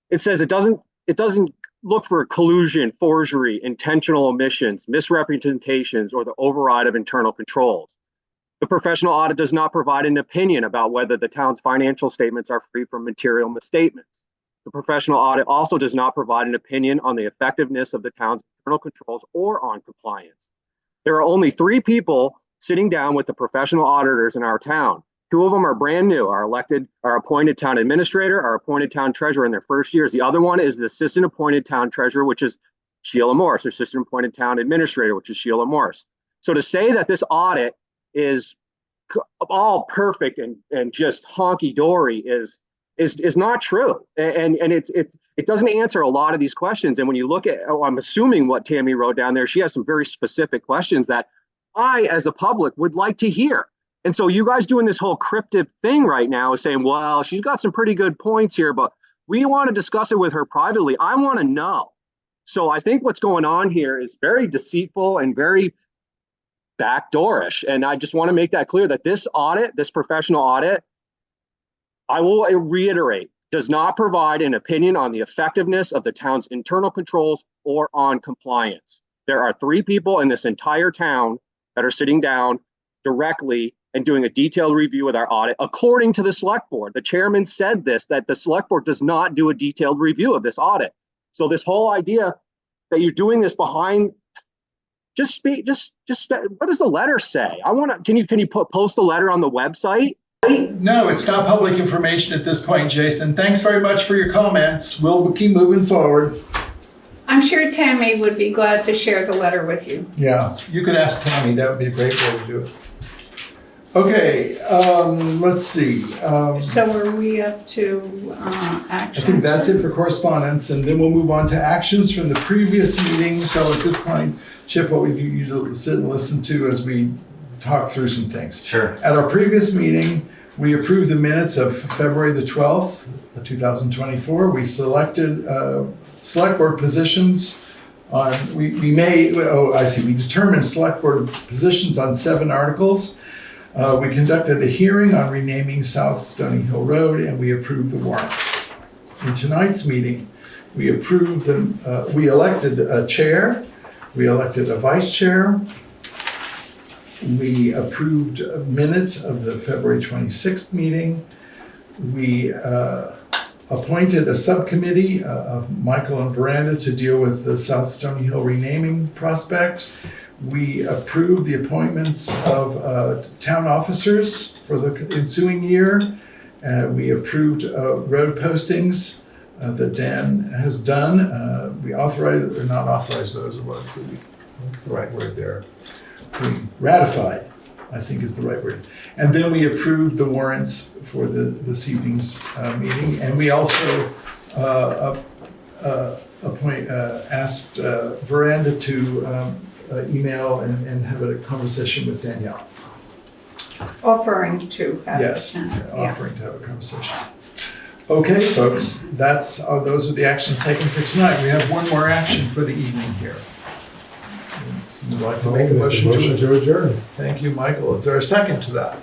it says it doesn't look for collusion, forgery, intentional omissions, misrepresentations, or the override of internal controls. The professional audit does not provide an opinion about whether the town's financial statements are free from material misstatements. The professional audit also does not provide an opinion on the effectiveness of the town's internal controls or on compliance. There are only 3 people sitting down with the professional auditors in our town. 2 of them are brand new, our appointed town administrator, our appointed town treasurer in their first years. The other one is the assistant appointed town treasurer, which is Sheila Morris, or assistant appointed town administrator, which is Sheila Morris. So to say that this audit is all perfect and just honky-dory is not true. And it doesn't answer a lot of these questions. And when you look at, I'm assuming what Tammy wrote down there, she has some very specific questions that I, as a public, would like to hear. And so you guys doing this whole cryptic thing right now is saying, well, she's got some pretty good points here, but we want to discuss it with her privately. I want to know. So I think what's going on here is very deceitful and very backdoorish. And I just want to make that clear that this audit, this professional audit, I will reiterate, does not provide an opinion on the effectiveness of the town's internal controls or on compliance. There are 3 people in this entire town that are sitting down directly and doing a detailed review of our audit, according to the select board. The chairman said this, that the select board does not do a detailed review of this audit. So this whole idea that you're doing this behind, just what does the letter say? Can you post the letter on the website? No, it's not public information at this point, Jason. Thanks very much for your comments. We'll keep moving forward. I'm sure Tammy would be glad to share the letter with you. Yeah, you could ask Tammy. That would be a great way to do it. Okay, let's see. So are we up to actions? I think that's it for correspondence, and then we'll move on to actions from the previous meeting. So at this point, Chip, what we usually sit and listen to as we talk through some things. Sure. At our previous meeting, we approved the minutes of February the 12th, 2024. We selected select board positions on, we determined select board positions on 7 articles. We conducted a hearing on renaming South Stony Hill Road, and we approved the warrants. In tonight's meeting, we elected a chair, we elected a vice chair, we approved minutes of the February 26th meeting, we appointed a subcommittee of Michael and Veranda to deal with the South Stony Hill renaming prospect. We approved the appointments of town officers for the ensuing year. We approved road postings that Dan has done. We authorized, or not authorized those, what's the right word there? We ratified, I think is the right word. And then we approved the warrants for this evening's meeting. And we also asked Veranda to email and have a conversation with Danielle. Offering to have offering to have a conversation. Okay, folks, those are the actions taken for tonight. We have one more action for the evening here. Would you like to make a motion to adjourn? Thank you, Michael. Is there a second to that?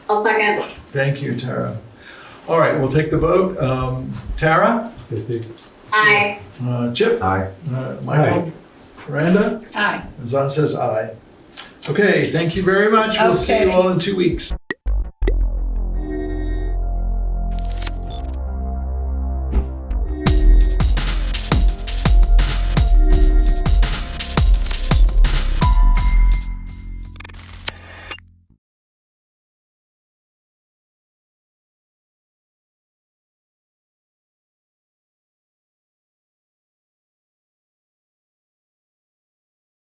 I'll second. Thank you, Tara. All right, we'll take the vote. Tara? Aye. Chip? Aye. Michael? Aye. Miranda? Aye. Zan says aye. Okay, thank you very much. We'll see you Okay. all in 2 weeks.